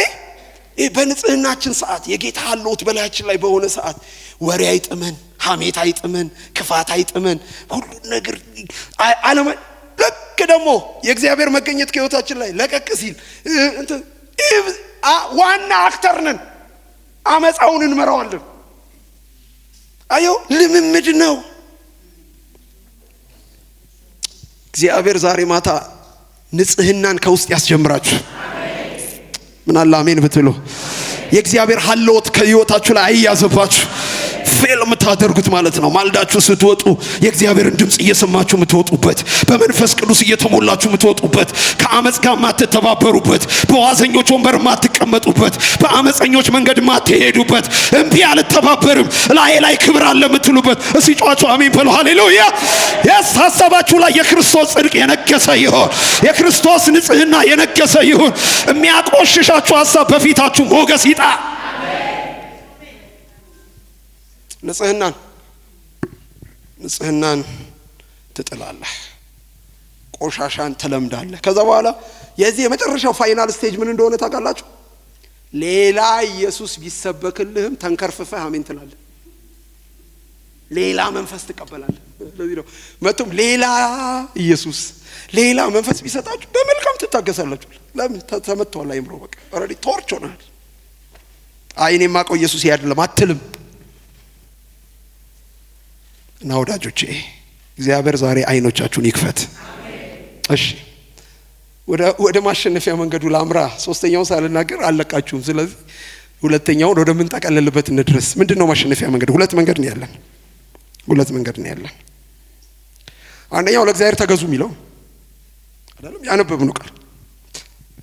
በንጽህናችን ሰዓት የጌታ ሐልዎት በላያችን ላይ በሆነ ሰዓት ወሬ አይጥመን፣ ሐሜት አይጥመን፣ ክፋት አይጥመን፣ ሁሉ ነገር ዓለም ልክ ደግሞ የእግዚአብሔር መገኘት ከህይወታችን ላይ ለቀቅ ሲል ዋና አክተር ነን። አመፃውን እንመራዋለን። አዮ ልምምድ ነው። እግዚአብሔር ዛሬ ማታ ንጽህናን ከውስጥ ያስጀምራችሁ። ምን አለ አሜን ብትሉ። የእግዚአብሔር ሐልዎት ከህይወታችሁ ላይ አይያዝባችሁ። ፌል የምታደርጉት ማለት ነው። ማልዳችሁ ስትወጡ የእግዚአብሔርን ድምፅ እየሰማችሁ የምትወጡበት፣ በመንፈስ ቅዱስ እየተሞላችሁ የምትወጡበት፣ ከአመፅ ጋር ማትተባበሩበት፣ በዋዘኞች ወንበር ማትቀመጡበት፣ በአመፀኞች መንገድ ማትሄዱበት፣ እምቢ አልተባበርም ላይ ክብር አለ የምትሉበት። እስቲ ጫጩ አሜን በሉ። ሃሌሉያ። የስ ሐሳባችሁ ላይ የክርስቶስ ጽድቅ የነገሰ ይሁን። የክርስቶስ ንጽህና የነገሰ ይሁን። የሚያቆሽሻችሁ ሐሳብ በፊታችሁ ሞገስ ይጣ። ንጽህናን ትጥላለህ፣ ቆሻሻን ትለምዳለህ። ከዛ በኋላ የዚህ የመጨረሻው ፋይናል ስቴጅ ምን እንደሆነ ታውቃላችሁ? ሌላ ኢየሱስ ቢሰበክልህም ተንከርፍፈህ አሜን ትላለህ። ሌላ መንፈስ ትቀበላለህ። ለዚህ ነው መጥቶም ሌላ ኢየሱስ ሌላ መንፈስ ቢሰጣችሁ በመልካም ትታገሳላችሁ። ለምን? ተመቷል አይምሮ በቃ ኦሬዲ ቶርች ሆናል። አይኔ ማቀው ኢየሱስ ያደለም አትልም። እና ወዳጆቼ እግዚአብሔር ዛሬ አይኖቻችሁን ይክፈት። እሺ ወደ ማሸነፊያ መንገዱ ላምራ። ሶስተኛውን ሳልናገር አለቃችሁም። ስለዚህ ሁለተኛውን ወደ ምን ጠቀለልበት እንድረስ። ምንድነው ማሸነፊያ መንገድ? ሁለት መንገድ ነው ያለን። አንደኛው ለእግዚአብሔር ተገዙ የሚለው አይደለም? ያነበብነው ቃል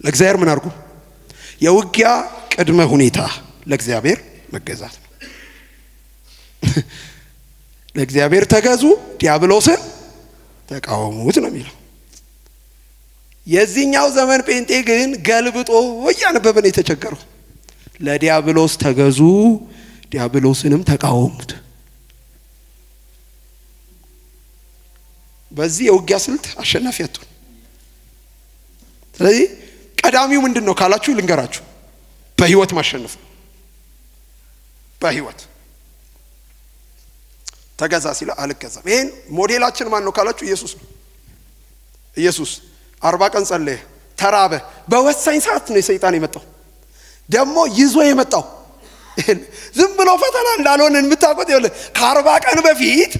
ለእግዚአብሔር ምን አድርጉ? የውጊያ ቅድመ ሁኔታ ለእግዚአብሔር መገዛት ነው። ለእግዚአብሔር ተገዙ፣ ዲያብሎስን ተቃወሙት ነው የሚለው። የዚህኛው ዘመን ጴንጤ ግን ገልብጦ እያነበበ ነው የተቸገረው። ለዲያብሎስ ተገዙ፣ ዲያብሎስንም ተቃወሙት። በዚህ የውጊያ ስልት አሸናፊ አትሁን። ስለዚህ ቀዳሚው ምንድነው ካላችሁ ልንገራችሁ፣ በህይወት ማሸነፍ። በህይወት ተገዛ ሲል አልገዛም። ይሄን ሞዴላችን ማን ነው ካላችሁ ኢየሱስ ነው። ኢየሱስ 40 ቀን ጸለየ፣ ተራበ። በወሳኝ ሰዓት ነው ሰይጣን የመጣው። ደግሞ ይዞ የመጣው ዝም ብሎ ፈተና እንዳልሆነ የምታውቁት ይኸውልህ፣ ከ40 ቀን በፊት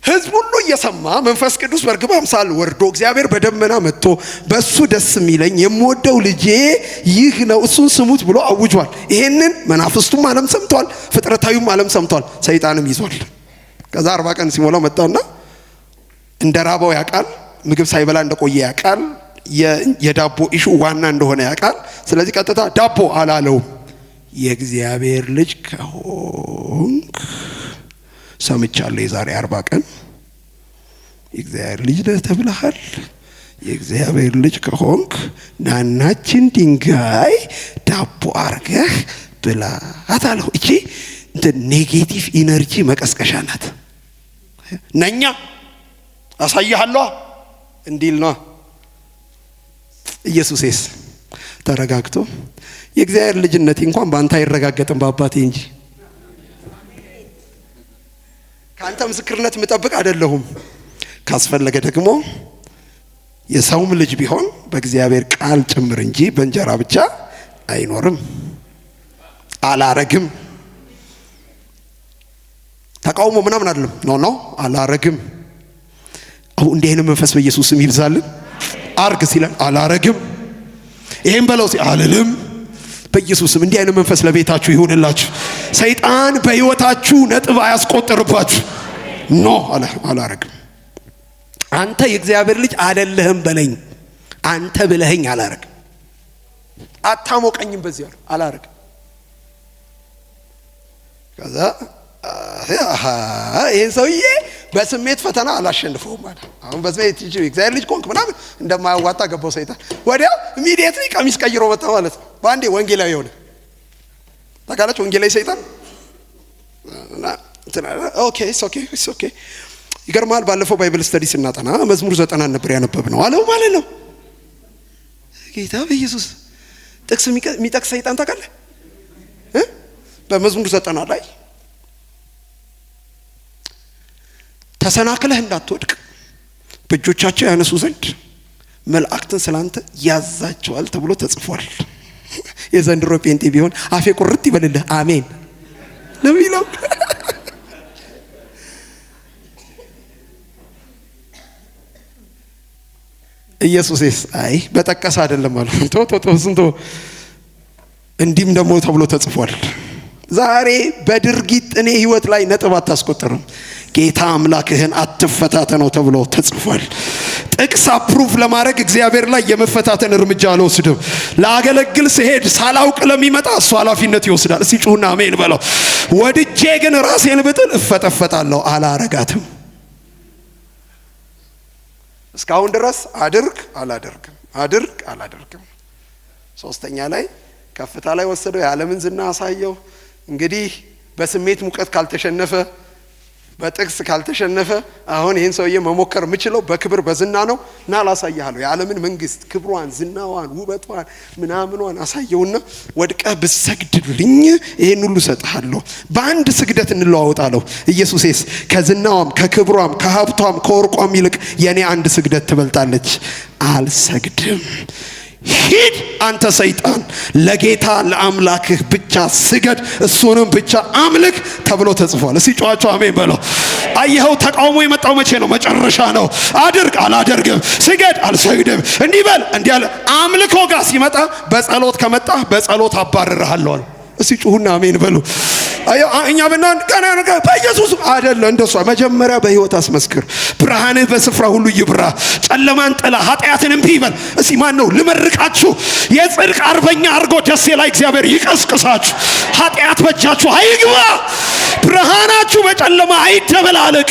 ህዝብ ሁሉ እየሰማ መንፈስ ቅዱስ በርግብ አምሳል ወርዶ እግዚአብሔር በደመና መጥቶ በሱ ደስ የሚለኝ የምወደው ልጄ ይህ ነው እሱን ስሙት ብሎ አውጇል። ይሄንን መናፍስቱም ዓለም ሰምቷል፣ ፍጥረታዊም ዓለም ሰምቷል፣ ሰይጣንም ይዟል። ከዛ 40 ቀን ሲሞላው መጣና እንደራበው ያውቃል፣ ምግብ ሳይበላ እንደቆየ ያውቃል፣ የዳቦ ኢሹ ዋና እንደሆነ ያውቃል። ስለዚህ ቀጥታ ዳቦ አላለውም። የእግዚአብሔር ልጅ ከሆንክ ሰምቻለሁ፣ የዛሬ 40 ቀን የእግዚአብሔር ልጅ ነህ ተብለሃል። የእግዚአብሔር ልጅ ከሆንክ ናናችን ድንጋይ ዳቦ አርገህ ብላት አለው። እቺ እንደ ኔጌቲቭ ኢነርጂ መቀስቀሻ ናት። ነኛ አሳያለሁ እንዲል ነው። ኢየሱስስ ተረጋግቶ የእግዚአብሔር ልጅነቴ እንኳን ባንተ አይረጋገጥም በአባቴ እንጂ ካንተ ምስክርነት መጠበቅ አይደለሁም። ካስፈለገ ደግሞ የሰውም ልጅ ቢሆን በእግዚአብሔር ቃል ጭምር እንጂ በእንጀራ ብቻ አይኖርም። አላረግም። ተቃውሞ ምናምን አይደለም። ኖ አላረግም። አሁን እንዲህ አይነት መንፈስ በኢየሱስ ስም ይብዛልን። አርግ ሲለን አላረግም፣ ይሄን በለው ሲል አልልም። በኢየሱስ ስም እንዲህ አይነት መንፈስ ለቤታችሁ ይሁንላችሁ። ሰይጣን በህይወታችሁ ነጥብ አያስቆጥርባችሁ። ኖ አላረግም። አንተ የእግዚአብሔር ልጅ አይደለህም በለኝ። አንተ ብለኸኝ አላረግም። አታሞቀኝም በዚህ አላረግም። ከዛ ይሄን ሰውዬ በስሜት ፈተና አላሸንፈውም ማለት አሁን በስሜት እግዚአብሔር ልጅ ኮንክ ምናምን እንደማያዋጣ ገባው ሰይጣን። ወዲያው ኢሚዲየትሊ ቀሚስ ቀይሮ መጣ ማለት ነው። ባንዴ ወንጌላዊ ሆነ። ታውቃላችሁ ወንጌላዊ ሰይጣን ኦኬ ይገርማል። ባለፈው ባይብል ስተዲ ስናጠና መዝሙር 90 ነበር ያነበብነው አለው ማለት ነው። ጌታ በኢየሱስ ጥቅስ የሚጠቅስ ሰይጣን ታውቃለህ? በመዝሙር 90 ላይ ተሰናክለህ እንዳትወድቅ በእጆቻቸው ያነሱ ዘንድ መላእክትን ስላንተ ያዛቸዋል ተብሎ ተጽፏል። የዘንድሮ ጴንጤ ቢሆን አፌ ቁርጥ ይበልልህ አሜን ለሚለው ኢየሱስስ አይ በጠቀስ አይደለም ማለት ቶ ስንቶ እንዲም ደግሞ ተብሎ ተጽፏል። ዛሬ በድርጊት እኔ ህይወት ላይ ነጥብ አታስቆጥርም። ጌታ አምላክህን አትፈታተነው ተብሎ ተጽፏል። ጥቅስ አፕሩቭ ለማድረግ እግዚአብሔር ላይ የመፈታተን እርምጃ አልወስድም። ላገለግል ስሄድ ሳላውቅ ለሚመጣ እሱ ኃላፊነት ይወስዳል። እስቲ ጩሁና አሜን በለው። ወድጄ ግን ራሴን ብጥል እፈጠፈጣለሁ፣ አላረጋትም። እስካሁን ድረስ አድርግ አላደርግም። ሶስተኛ ላይ ከፍታ ላይ ወሰደው፣ የዓለምን ዝና አሳየው። እንግዲህ በስሜት ሙቀት ካልተሸነፈ፣ በጥቅስ ካልተሸነፈ አሁን ይህን ሰውዬ መሞከር የምችለው በክብር በዝና ነው እና ላሳያለሁ። የዓለምን መንግስት፣ ክብሯን፣ ዝናዋን፣ ውበቷን ምናምኗን አሳየውና ወድቀህ ብትሰግድልኝ ይሄን ሁሉ እሰጥሃለሁ። በአንድ ስግደት እንለዋወጣለሁ። ኢየሱስስ ከዝናዋም ከክብሯም ከሀብቷም ከወርቋም ይልቅ የኔ አንድ ስግደት ትበልጣለች። አልሰግድም። ሂድ አንተ ሰይጣን፣ ለጌታ ለአምላክህ ብቻ ስገድ፣ እሱንም ብቻ አምልክ ተብሎ ተጽፏል። እስቲ ጮኻችሁ አሜን በለው። አየኸው፣ ተቃውሞ የመጣው መቼ ነው? መጨረሻ ነው። አድርግ አላደርግም፣ ስገድ አልሰግድም፣ እንዲህ በል እንዲህ አለ። አምልኮ ጋር ሲመጣ በጸሎት ከመጣ በጸሎት አባርርሃለሁ። እስቲ ጩሁና አሜን በሉ። እኛ ብናን ቀና በኢየሱስ አይደለ እንደሷ። መጀመሪያ በህይወት አስመስክር። ብርሃንህ በስፍራ ሁሉ ይብራ። ጨለማን ጥላ ኃጢአትን እምቢ ይበል። እስቲ ማን ነው ልመርቃችሁ? የጽድቅ አርበኛ አድርጎ ደሴ ላይ እግዚአብሔር ይቀስቅሳችሁ። ኃጢአት በእጃችሁ አይግባ። ብርሃናችሁ በጨለማ አይደበላለቅ።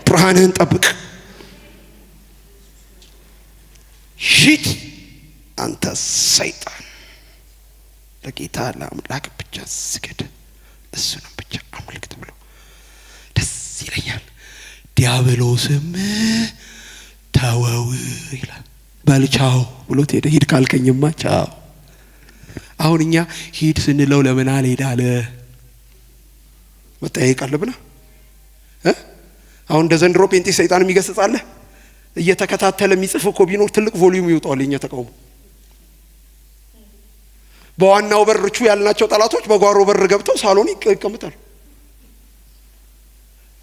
ብርሃንህን ጠብቅ። ሂድ አንተ ሰይጣን፣ ለጌታ ለአምላክ ብቻ ስገድ፣ እሱንም ብቻ አምልክ ተብሎ ደስ ይለኛል። ዲያብሎስም ተወው ይላል። በልቻው ብሎት ሄደ። ሂድ ካልከኝማ ቻው። አሁን እኛ ሂድ ስንለው ለምን አልሄዳለ መጠየቅ አለብና አሁን እንደ ዘንድሮ ጴንጤ ሰይጣን የሚገስጻለ እየተከታተለ የሚጽፍ እኮ ቢኖር ትልቅ ቮሊዩም ይወጣል። የኛ ተቃውሞ በዋናው በርቹ ያልናቸው ጠላቶች በጓሮ በር ገብተው ሳሎን ይቀመጣሉ።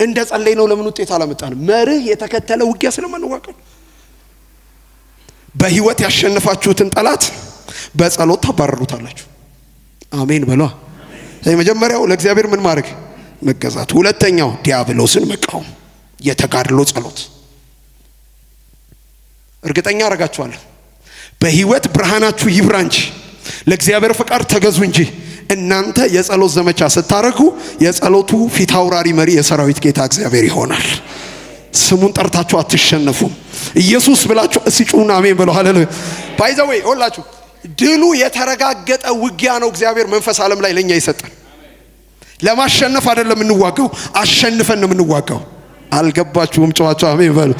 እንደ ጸለይ ነው። ለምን ውጤት አላመጣንም? መርህ የተከተለ ውጊያ ስለማንዋቀል። በህይወት ያሸነፋችሁትን ጠላት በጸሎት ታባረሩታላችሁ። አሜን በሏ። መጀመሪያው ለእግዚአብሔር ምን ማድረግ? መገዛት። ሁለተኛው ዲያብሎስን መቃወም፣ የተጋድሎ ጸሎት። እርግጠኛ አረጋችኋለሁ በህይወት ብርሃናችሁ ይብራ እንጂ ለእግዚአብሔር ፈቃድ ተገዙ እንጂ። እናንተ የጸሎት ዘመቻ ስታረጉ የጸሎቱ ፊት አውራሪ መሪ የሰራዊት ጌታ እግዚአብሔር ይሆናል። ስሙን ጠርታችሁ አትሸነፉም። ኢየሱስ ብላችሁ እስጩና አሜን በሉ። ሃሌሉያ። ባይ ዘ ዌይ ሁላችሁ ድሉ የተረጋገጠ ውጊያ ነው እግዚአብሔር መንፈስ ዓለም ላይ ለኛ ይሰጣል። ለማሸነፍ አይደለም እንዋጋው፣ አሸንፈን ነው እንዋጋው። አልገባችሁም? ጨዋቸው አሜን በሉ።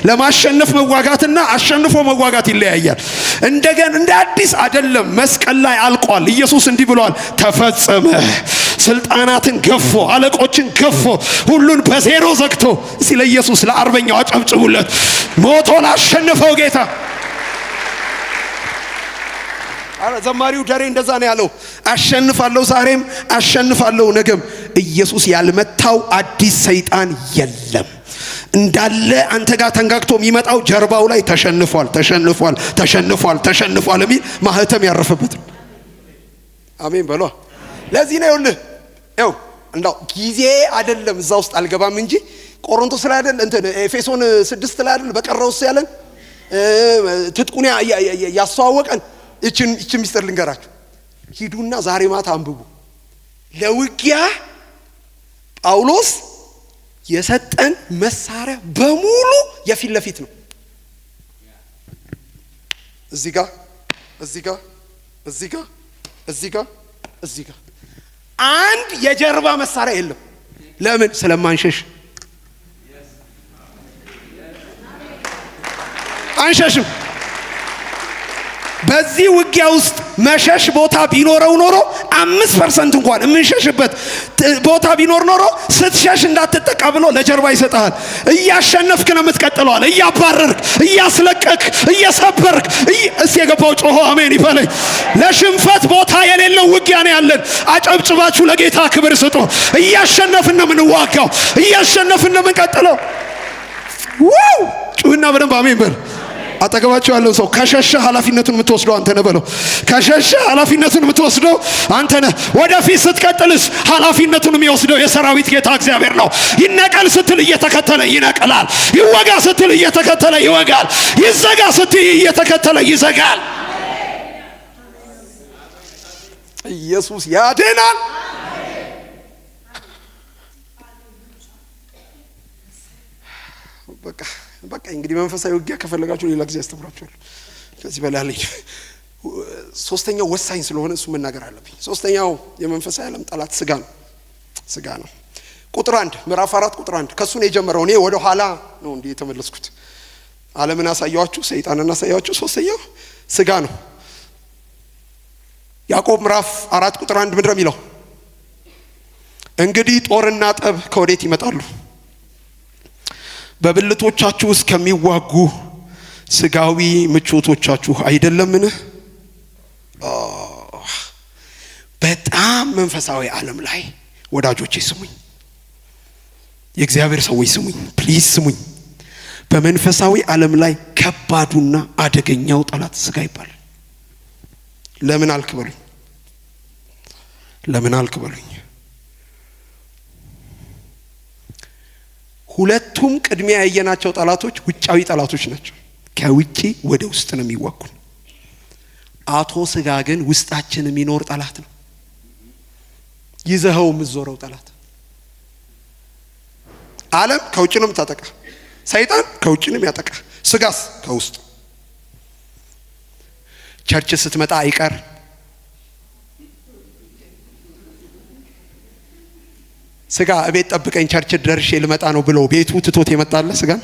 ለማሸነፍ መዋጋትና አሸንፎ መዋጋት ይለያያል። እንደገና እንደ አዲስ አይደለም። መስቀል ላይ አልቋል። ኢየሱስ እንዲህ ብሏል፣ ተፈጸመ። ስልጣናትን ገፎ፣ አለቆችን ገፎ፣ ሁሉን በዜሮ ዘግቶ። እስቲ ለኢየሱስ ለአርበኛው አጨብጭቡለት። ሞቶ ላሸነፈው ጌታ። ዘማሪው ደሬ እንደዛ ነው ያለው። አሸንፋለሁ ዛሬም አሸንፋለሁ ነገም። ኢየሱስ ያልመታው አዲስ ሰይጣን የለም። እንዳለ አንተ ጋር ተንጋግቶ የሚመጣው ጀርባው ላይ ተሸንፏል ተሸንፏል ተሸንፏል ተሸንፏል የሚል ማህተም ያረፈበት። አሜን በሏ። ለዚህ ነው ይኸውልህ እንዳው ጊዜ አይደለም እዛ ውስጥ አልገባም እንጂ ቆሮንቶስ ላይ አይደል እንትን ኤፌሶን 6 ላይ አይደል በቀረውስ ያለን ትጥቁን ያስተዋወቀን። እቺን ሚስጥር ልንገራችሁ። ሂዱና ዛሬ ማታ አንብቡ። ለውጊያ ጳውሎስ የሰጠን መሳሪያ በሙሉ የፊት ለፊት ነው። እዚህ ጋር አንድ የጀርባ መሳሪያ የለም። ለምን? ስለማንሸሽ። አንሸሽም። በዚህ ውጊያ ውስጥ መሸሽ ቦታ ቢኖረው ኖሮ 5% እንኳን የምንሸሽበት ቦታ ቢኖር ኖሮ ስትሸሽ እንዳትጠቃ ብሎ ለጀርባ ይሰጣል። እያሸነፍክ ነው የምትቀጥለው አለ። እያባረርክ፣ እያስለቀክ፣ እየሰበርክ። እስቲ የገባው ጮሆ አሜን ይበለኝ። ለሽንፈት ቦታ የሌለው ውጊያ ነው ያለን። አጨብጭባችሁ ለጌታ ክብር ስጡ። እያሸነፍን ነው የምንዋጋው። እያሸነፍን ነው የምንቀጥለው። ጩህና በደንብ አሜን በል። አጠገባቸው ያለው ሰው ከሸሸ ኃላፊነቱን የምትወስደው አንተ ነህ በለው። ከሸሸ ኃላፊነቱን የምትወስደው አንተ ነህ። ወደፊት ስትቀጥልስ ኃላፊነቱን የሚወስደው የሰራዊት ጌታ እግዚአብሔር ነው። ይነቀል ስትል እየተከተለ ይነቀላል። ይወጋ ስትል እየተከተለ ይወጋል። ይዘጋ ስትል እየተከተለ ይዘጋል። ኢየሱስ ያድናል። በቃ እንግዲህ መንፈሳዊ ውጊያ ከፈለጋችሁ ሌላ ጊዜ አስተምራችኋለሁ። ከዚህ በላይ አለኝ። ሶስተኛው ወሳኝ ስለሆነ እሱ መናገር አለብኝ። ሶስተኛው የመንፈሳዊ ዓለም ጠላት ስጋ ነው። ቁጥር 1 ምዕራፍ 4 ቁጥር 1 ከሱ ነው የጀመረው። እኔ ወደ ኋላ ነው እንዴ የተመለስኩት። ዓለምን አሳያችሁ፣ ሰይጣንን አሳያችሁ። ሶስተኛው ስጋ ነው። ያዕቆብ ምዕራፍ 4 ቁጥር 1 ምንድነው የሚለው? እንግዲህ ጦርና ጠብ ከወዴት ይመጣሉ? በብልቶቻችሁ ውስጥ ከሚዋጉ ስጋዊ ምቾቶቻችሁ አይደለምን? በጣም መንፈሳዊ ዓለም ላይ ወዳጆቼ ስሙኝ፣ የእግዚአብሔር ሰዎች ስሙኝ፣ ፕሊዝ ስሙኝ። በመንፈሳዊ ዓለም ላይ ከባዱና አደገኛው ጠላት ስጋ ይባላል። ለምን አልክበሉኝ? ሁለቱም ቅድሚያ ያየናቸው ጠላቶች ውጫዊ ጠላቶች ናቸው። ከውጪ ወደ ውስጥ ነው የሚዋጉን። አቶ ስጋ ግን ውስጣችን የሚኖር ጠላት ነው። ይዘኸው የምትዞረው ጠላት። ዓለም ከውጭ ነው የምታጠቃ፣ ሰይጣን ከውጭ ነው የሚያጠቃ፣ ስጋስ ከውስጥ። ቸርች ስትመጣ አይቀር ስጋ እቤት ጠብቀኝ ቸርች ደርሼ ልመጣ ነው ብሎ ቤቱ ትቶት የመጣለ ስጋን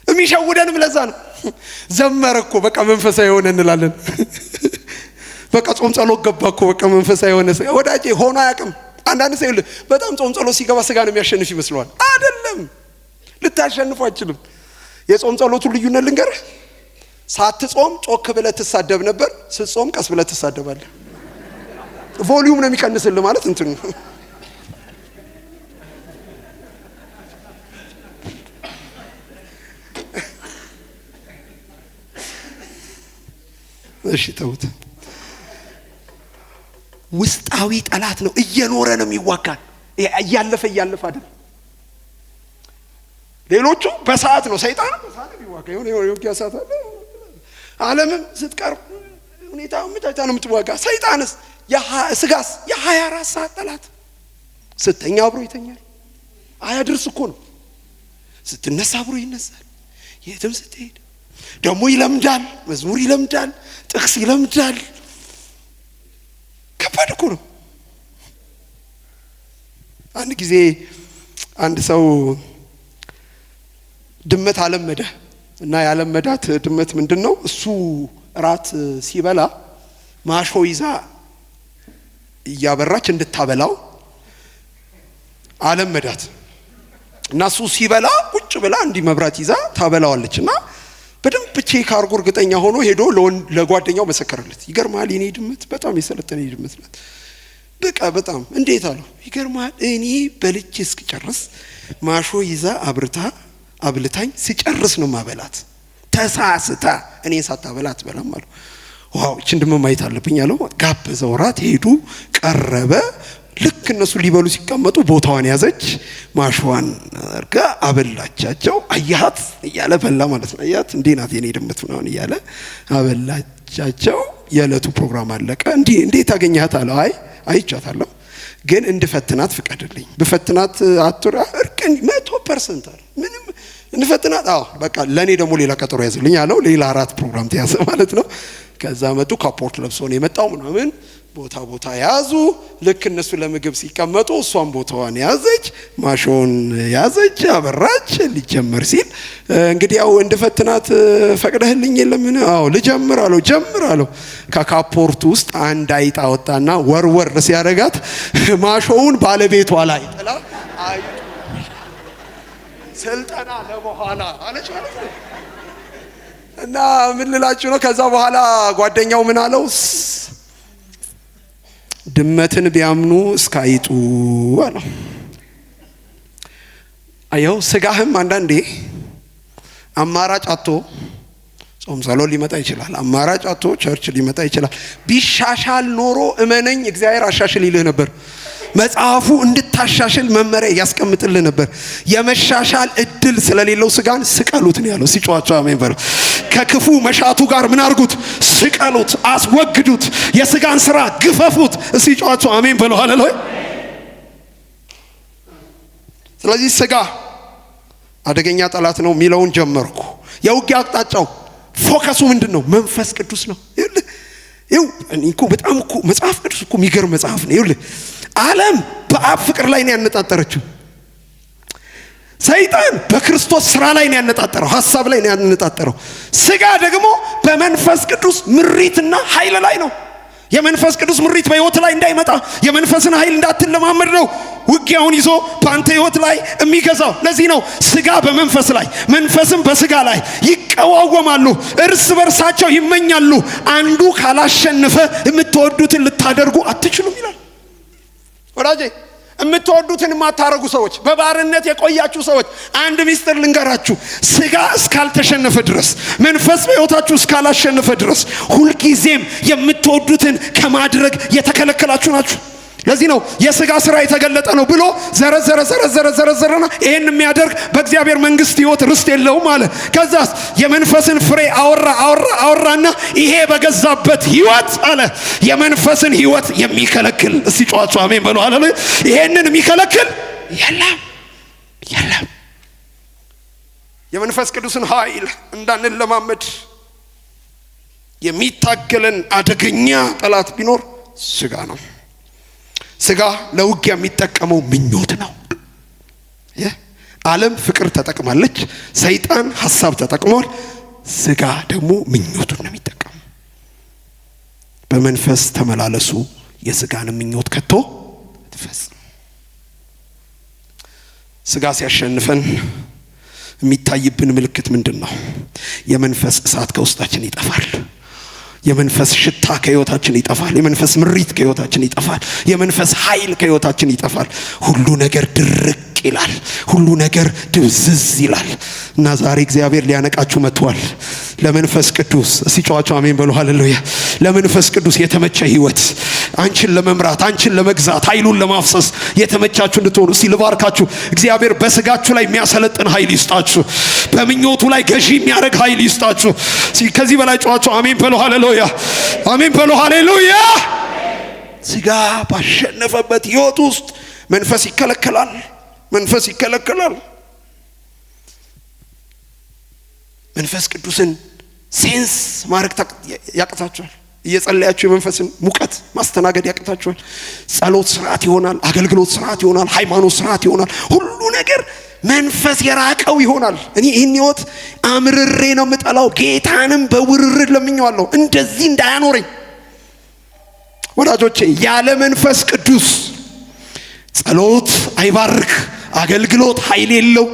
የሚሸውደንም ለዛ ነው። ዘመረኮ በቃ መንፈሳዊ የሆነ እንላለን። በቃ ጾም ጸሎት ገባኮ በቃ መንፈሳዊ የሆነ ወዳጄ ሆኖ አያውቅም። አንዳንድ ሰው በጣም ጾም ጸሎት ሲገባ ስጋ ነው የሚያሸንፍ ይመስለዋል። አይደለም፣ ልታሸንፉ አይችልም። የጾም ጸሎቱ ልዩነት ልንገርህ። ሳትጾም ጮክ ብለህ ትሳደብ ነበር፣ ስትጾም ቀስ ብለህ ትሳደባለህ። ቮሊዩም ነው የሚቀንስልህ ማለት እንትን ነው። እሺ ተውት። ውስጣዊ ጠላት ነው። እየኖረ ነው የሚዋጋን። እያለፈ አይደል። ሌሎቹ በሰዓት ነው። ሰይጣን በሰዓት የሚዋጋ የሆነ የውጊያ ሰዓት አለ። ዓለምም ስትቀርብ ሁኔታው ምታታ ነው የምትዋጋ። ሰይጣንስ ስጋስ የ24 ሰዓት ጠላት። ስተኛ አብሮ ይተኛል። አያድርስ እኮ ነው። ስትነሳ አብሮ ይነሳል። የትም ስትሄድ ደግሞ ይለምዳል። መዝሙር ይለምዳል፣ ጥቅስ ይለምዳል። ከባድ እኮ ነው። አንድ ጊዜ አንድ ሰው ድመት አለመደ እና ያለመዳት ድመት ምንድነው? እሱ ራት ሲበላ ማሾ ይዛ እያበራች እንድታበላው አለመዳት እና እሱ ሲበላ ቁጭ ብላ እንዲህ መብራት ይዛ ታበላዋለችና በደንብ ቼክ አርጎ እርግጠኛ ሆኖ ሄዶ ለጓደኛው መሰከረለት። ይገርማል፣ የኔ ድመት በጣም የሰለጠነ ድመት ናት። በቃ በጣም እንዴት አለው። ይገርማል፣ እኔ በልቼ እስክጨርስ ማሾ ይዛ አብልታኝ ሲጨርስ ነው ማበላት። ተሳስታ እኔን ሳታበላት በላም አለው። ዋው እቺን ድመት ማየት አለብኝ አለው። ጋበዘው፣ ራት ሄዱ፣ ቀረበ። ልክ እነሱ ሊበሉ ሲቀመጡ ቦታዋን ያዘች፣ ማሽዋን አርጋ አበላቻቸው። አያት እያለ በላ ማለት ነው። አያት እንዴ ናት የኔ ድመት ምናምን እያለ አበላቻቸው። የዕለቱ ፕሮግራም አለቀ። እንዴት ታገኛት አለው። አይቻታለሁ ግን እንድፈትናት ፍቀድልኝ። በፈትናት አጥራ እርቅን 100% አለ። ምንም እንፈትናት። በቃ ለኔ ደግሞ ሌላ ቀጠሮ ያዝልኝ አለው። ሌላ 4 ፕሮግራም ተያዘ ማለት ነው። ከዛ መጡ። ካፖርት ለብሶ ነው የመጣው ምናምን ቦታ ያዙ። ልክ እነሱ ለምግብ ሲቀመጡ እሷን ቦታዋን ያዘች፣ ማሾን ያዘች፣ አበራች። ሊጀመር ሲል እንግዲህ ያው እንድፈትናት ፈቅደህልኝ የለምን? ልጀምር አለው። ጀምር አለው። ከካፖርት ውስጥ አንድ አይጣ ወጣና ወርወር ሲያረጋት ማሾውን ባለቤቷ ላይ ጥላ ስልጠና ለበኋላ አለች ማለት ነው። እና ምን ልላችሁ ነው? ከዛ በኋላ ጓደኛው ምን አለው? ድመትን ቢያምኑ እስካይጡ አለው። አየው ስጋህም አንዳንዴ አማራጭ አጥቶ ጾም ጸሎት ሊመጣ ይችላል። አማራጭ አጥቶ ቸርች ሊመጣ ይችላል። ቢሻሻል ኖሮ እመነኝ እግዚአብሔር አሻሽል ይልህ ነበር። መጽሐፉ እንድታሻሽል መመሪያ ያስቀምጥልህ ነበር። የመሻሻል እድል ስለሌለው ስጋን ስቀሉት ነው ያለው። ሲጮሃቸው አሜን በሉ። ከክፉ መሻቱ ጋር ምን አርጉት? ስቀሉት፣ አስወግዱት፣ የስጋን ስራ ግፈፉት። ሲጮሃቸው አሜን በሉ። ሃሌሉያ። ስለዚህ ስጋ አደገኛ ጠላት ነው የሚለውን ጀመርኩ። የውጊያ አቅጣጫው ፎከሱ ምንድነው? መንፈስ ቅዱስ ነው። ይኸው እኮ በጣም እኮ መጽሐፍ ቅዱስ እኮ የሚገርም መጽሐፍ ነው። ይኸውልህ ዓለም በአብ ፍቅር ላይ ነው ያነጣጠረችው። ሰይጣን በክርስቶስ ስራ ላይ ነው ያነጣጠረው፣ ሐሳብ ላይ ነው ያነጣጠረው። ስጋ ደግሞ በመንፈስ ቅዱስ ምሪትና ኃይል ላይ ነው። የመንፈስ ቅዱስ ምሪት በህይወት ላይ እንዳይመጣ የመንፈስን ኃይል እንዳትለማመድ ነው ውጊያውን ይዞ በአንተ ህይወት ላይ የሚገዛው። ለዚህ ነው ስጋ በመንፈስ ላይ መንፈስም በስጋ ላይ ይቀዋወማሉ፣ እርስ በርሳቸው ይመኛሉ። አንዱ ካላሸነፈ የምትወዱትን ልታደርጉ አትችሉም ይላል። ወዳጄ የምትወዱትን የማታረጉ ሰዎች፣ በባርነት የቆያችሁ ሰዎች አንድ ሚስጥር ልንገራችሁ። ስጋ እስካልተሸነፈ ድረስ መንፈስ በህይወታችሁ እስካላሸነፈ ድረስ ሁልጊዜም የምትወዱትን ከማድረግ የተከለከላችሁ ናችሁ። ለዚህ ነው የስጋ ስራ የተገለጠ ነው ብሎ ዘረዘረና ይሄን የሚያደርግ በእግዚአብሔር መንግስት ህይወት ርስት የለውም አለ። ከዛስ የመንፈስን ፍሬ አወራና ይሄ በገዛበት ህይወት አለ የመንፈስን ህይወት የሚከለክል። እስቲ ጮኻችሁ አሜን በሉ። ሃሌሉያ። ይሄንን የሚከለክል የለም። የመንፈስ ቅዱስን ኃይል እንዳንለማመድ የሚታገለን አደገኛ ጠላት ቢኖር ስጋ ነው። ስጋ ለውጊያ የሚጠቀመው ምኞት ነው። ዓለም ፍቅር ተጠቅማለች፣ ሰይጣን ሐሳብ ተጠቅሟል። ስጋ ደግሞ ምኞቱን ነው የሚጠቀም። በመንፈስ ተመላለሱ የስጋን ምኞት ከቶ ትፈጽሙ። ስጋ ሲያሸንፈን የሚታይብን ምልክት ምንድነው? የመንፈስ እሳት ከውስጣችን ይጠፋል። የመንፈስ ሽታ ከህይወታችን ይጠፋል። የመንፈስ ምሪት ከህይወታችን ይጠፋል። የመንፈስ ኃይል ከህይወታችን ይጠፋል። ሁሉ ነገር ድርቅ ይላል። ሁሉ ነገር ድብዝዝ ይላል። እና ዛሬ እግዚአብሔር ሊያነቃችሁ መጥቷል። ለመንፈስ ቅዱስ ሲጮኻችሁ አሜን በሉ። ሃሌሉያ። ለመንፈስ ቅዱስ የተመቸ ህይወት አንቺን ለመምራት አንቺን ለመግዛት ኃይሉን ለማፍሰስ የተመቻችሁ እንድትሆኑ እስቲ ልባርካችሁ። እግዚአብሔር በስጋችሁ ላይ የሚያሰለጥን ኃይል ይስጣችሁ። በምኞቱ ላይ ገዢ የሚያደርግ ኃይል ይስጣችሁ። ከዚህ በላይ ጮኻችሁ አሜን በሉ። ሃሌሉያ አሜን በሉ። ሃሌሉያ። ስጋ ባሸነፈበት ህይወት ውስጥ መንፈስ ይከለከላል። መንፈስ ይከለከላል። መንፈስ ቅዱስን ሴንስ ማድረግ ያቅታችኋል። እየጸለያችሁ የመንፈስን ሙቀት ማስተናገድ ያቅታችኋል። ጸሎት ስርዓት ይሆናል፣ አገልግሎት ስርዓት ይሆናል፣ ሃይማኖት ስርዓት ይሆናል። ሁሉ ነገር መንፈስ የራቀው ይሆናል። እኔ ይህን ህይወት አምርሬ ነው የምጠላው። ጌታንም በውርርድ ለምኜዋለሁ እንደዚህ እንዳያኖረኝ። ወዳጆቼ ያለ መንፈስ ቅዱስ ጸሎት አይባርክ፣ አገልግሎት ኃይል የለው፣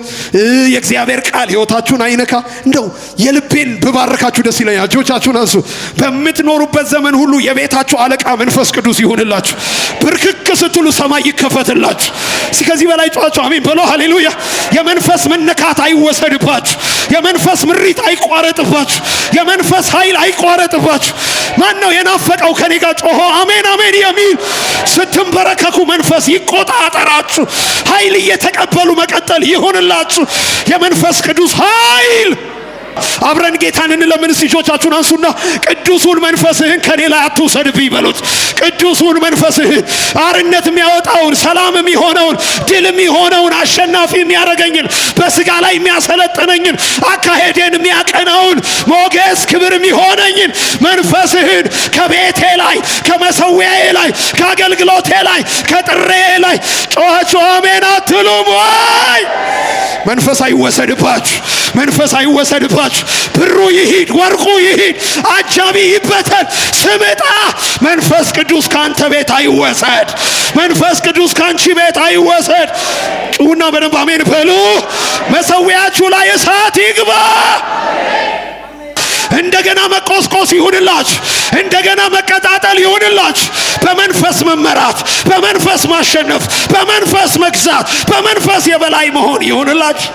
የእግዚአብሔር ቃል ህይወታችሁን አይነካ። እንደው የልቤን ብባርካችሁ ደስ ይለኛል። እጆቻችሁን አንሱ። በምትኖሩበት ዘመን ሁሉ የቤታችሁ አለቃ መንፈስ ቅዱስ ይሁንላችሁ። ብርክክ ስትሉ ሰማይ ይከፈትላችሁ። ከዚህ በላይ ጮኻችሁ አሜን በሉ። ሃሌሉያ። የመንፈስ መነካት አይወሰድባችሁ። የመንፈስ ምሪት አይቋረጥባችሁ። የመንፈስ ኃይል አይቋረጥባችሁ። ማን ነው የናፈቀው ከኔ ጋር ጮሆ አሜን አሜን የሚል? ስትንበረከኩ መንፈስ ይቆጣጠራችሁ። ኃይል እየተቀበሉ መቀጠል ይሁንላችሁ። የመንፈስ ቅዱስ ኃይል አብረን ጌታን እንለምን። እጆቻችሁን አንሱና ቅዱሱን መንፈስህን ከኔ ላይ አትውሰድብኝ በሉት። ቅዱሱን መንፈስህን አርነት የሚያወጣውን ሰላም የሚሆነውን ድል የሚሆነውን አሸናፊ የሚያደርገኝን በስጋ ላይ የሚያሰለጥነኝን አካሄዴን የሚያቀናውን ሞገስ ክብር የሚሆነኝን መንፈስህን ከቤቴ ላይ ከመሰዊያዬ ላይ ከአገልግሎቴ ላይ ከጥሬዬ ላይ ጮኻችሁ አሜን አትሉም ወይ? መንፈስ አይወሰድባችሁ። መንፈስ አይወሰድባችሁ። ብሩ ይሂድ፣ ወርቁ ይሂድ፣ አጃቢ ይበተን፣ ስምጣ። መንፈስ ቅዱስ ካንተ ቤት አይወሰድ። መንፈስ ቅዱስ ካንቺ ቤት አይወሰድ። ጩና በደንብ አሜን በሉ። መሰዊያችሁ ላይ እሳት ይግባ። እንደገና መቆስቆስ ይሁንላችሁ። እንደገና መቀጣጠል ይሁንላችሁ። በመንፈስ መመራት፣ በመንፈስ ማሸነፍ፣ በመንፈስ መግዛት፣ በመንፈስ የበላይ መሆን ይሁንላችሁ።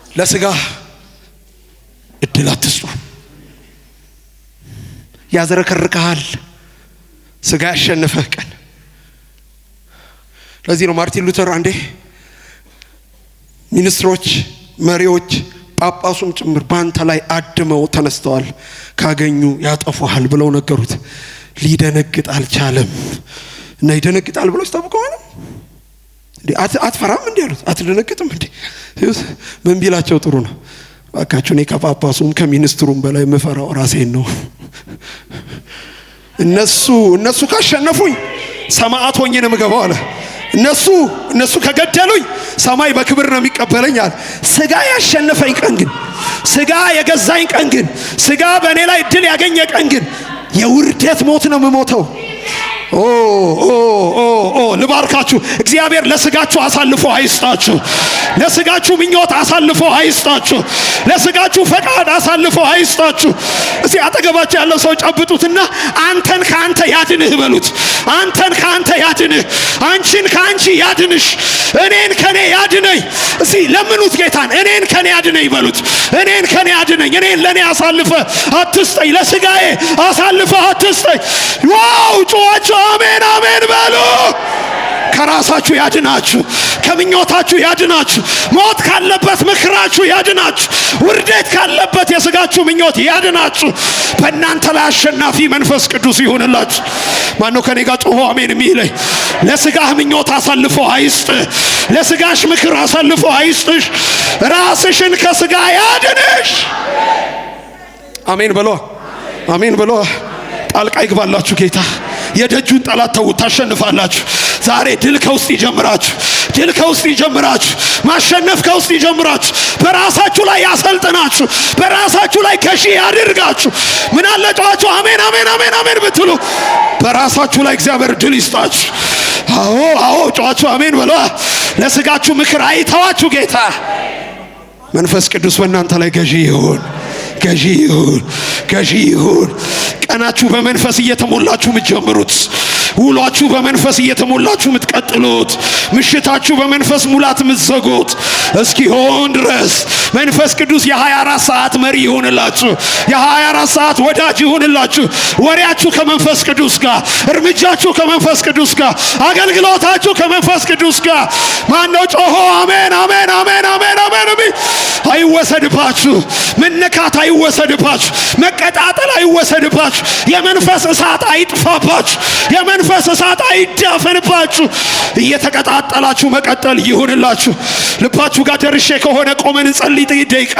ለስጋ እድል አትስጡ። ያዝረከርካል ስጋ ያሸነፈህ ቀን። ለዚህ ነው ማርቲን ሉተር አንዴ ሚኒስትሮች፣ መሪዎች፣ ጳጳሱም ጭምር ባንተ ላይ አድመው ተነስተዋል፣ ካገኙ ያጠፉሃል ብለው ነገሩት። ሊደነግጥ አልቻለም። እና ይደነግጣል ብለው ተጠብቀዋል። እንዴ አትፈራም እንዴ አሉት። አትደነግጥም እንዴ? ምን ቢላቸው ጥሩ ነው? ባካችሁ እኔ ከጳጳሱም ከሚኒስትሩም በላይ የምፈራው ራሴን ነው። እነሱ ካሸነፉኝ ሰማዕት ሆኜ ነው የምገባው አለ። እነሱ ከገደሉኝ ሰማይ በክብር ነው የሚቀበለኝ አለ። ስጋ ያሸነፈኝ ቀን ግን፣ ስጋ የገዛኝ ቀን ግን፣ ስጋ በእኔ ላይ ድል ያገኘ ቀን ግን የውርደት ሞት ነው የምሞተው። ልባርካችሁ። እግዚአብሔር ለስጋችሁ አሳልፎ አይስጣችሁ። ለስጋችሁ ምኞት አሳልፎ አይስጣችሁ። ለስጋችሁ ፈቃድ አሳልፎ አይስጣችሁ። እዚህ አጠገባችሁ ያለው ሰው ጨብጡትና አንተን ከአንተ ያድንህ በሉት። አንተን ከአንተ ያድንህ፣ አንቺን ከአንቺ ያድንሽ፣ እኔን ከኔ ያድነኝ። እዚህ ለምኑት ጌታን፣ እኔን ከኔ ያድነኝ በሉት። እኔን ከኔ ያድነኝ። እኔን ለኔ አሳልፈ አትስጠኝ፣ ለስጋዬ አሳልፈ አትስጠኝ። ዋው ጩዋችሁ አሜን አሜን በሉ። ከራሳችሁ ያድናችሁ፣ ከምኞታችሁ ያድናችሁ፣ ሞት ካለበት ምክራችሁ ያድናችሁ፣ ውርደት ካለበት የስጋችሁ ምኞት ያድናችሁ። በእናንተ ላይ አሸናፊ መንፈስ ቅዱስ ይሁንላችሁ። ማነው ከኔ ጋር ጮሆ አሜን የሚለኝ? ለስጋህ ምኞት አሳልፎ አይስጥ፣ ለስጋሽ ምክር አሳልፎ አይስጥሽ። ራስሽን ከስጋ ያድንሽ። አሜን በሉ፣ አሜን በሉ። ጣልቃ ይግባላችሁ ጌታ። የደጁን ጠላት ተውት፣ ታሸንፋላችሁ። ዛሬ ድል ከውስጥ ይጀምራችሁ፣ ድል ከውስጥ ይጀምራችሁ፣ ማሸነፍ ከውስጥ ይጀምራችሁ። በራሳችሁ ላይ ያሰልጥናችሁ፣ በራሳችሁ ላይ ገዢ ያድርጋችሁ። ምን አለ ጮኻችሁ አሜን አሜን አሜን አሜን ብትሉ በራሳችሁ ላይ እግዚአብሔር ድል ይስጣችሁ። አዎ ጮኻችሁ አሜን በሉ። ለስጋችሁ ምክር አይተዋችሁ ጌታ። መንፈስ ቅዱስ በእናንተ ላይ ገዢ ይሁን፣ ገዢ ይሁን፣ ገዢ ይሁን። ቀናችሁ በመንፈስ እየተሞላችሁ የምትጀምሩት፣ ውሏችሁ በመንፈስ እየተሞላችሁ የምትቀጥሉት፣ ምሽታችሁ በመንፈስ ሙላት የምትዘጉት እስኪሆን ድረስ መንፈስ ቅዱስ የ24 ሰዓት መሪ ይሁንላችሁ፣ የ24 ሰዓት ወዳጅ ይሁንላችሁ። ወሬያችሁ ከመንፈስ ቅዱስ ጋር፣ እርምጃችሁ ከመንፈስ ቅዱስ ጋር፣ አገልግሎታችሁ ከመንፈስ ቅዱስ ጋር። ማነው ጮሆ አሜን አሜን አሜን አሜን አሜን? አይወሰድባችሁ፣ መነካት አይወሰድባችሁ፣ መቀጣጠል አይወሰድባችሁ፣ የመንፈስ እሳት አይጥፋባችሁ፣ የመንፈስ እሳት አይዳፈንባችሁ። እየተቀጣጠላችሁ መቀጠል ይሁንላችሁ። ልባችሁ ጋር ደርሼ ከሆነ ቆመን እንጸልይ ጥቂት ደቂቃ።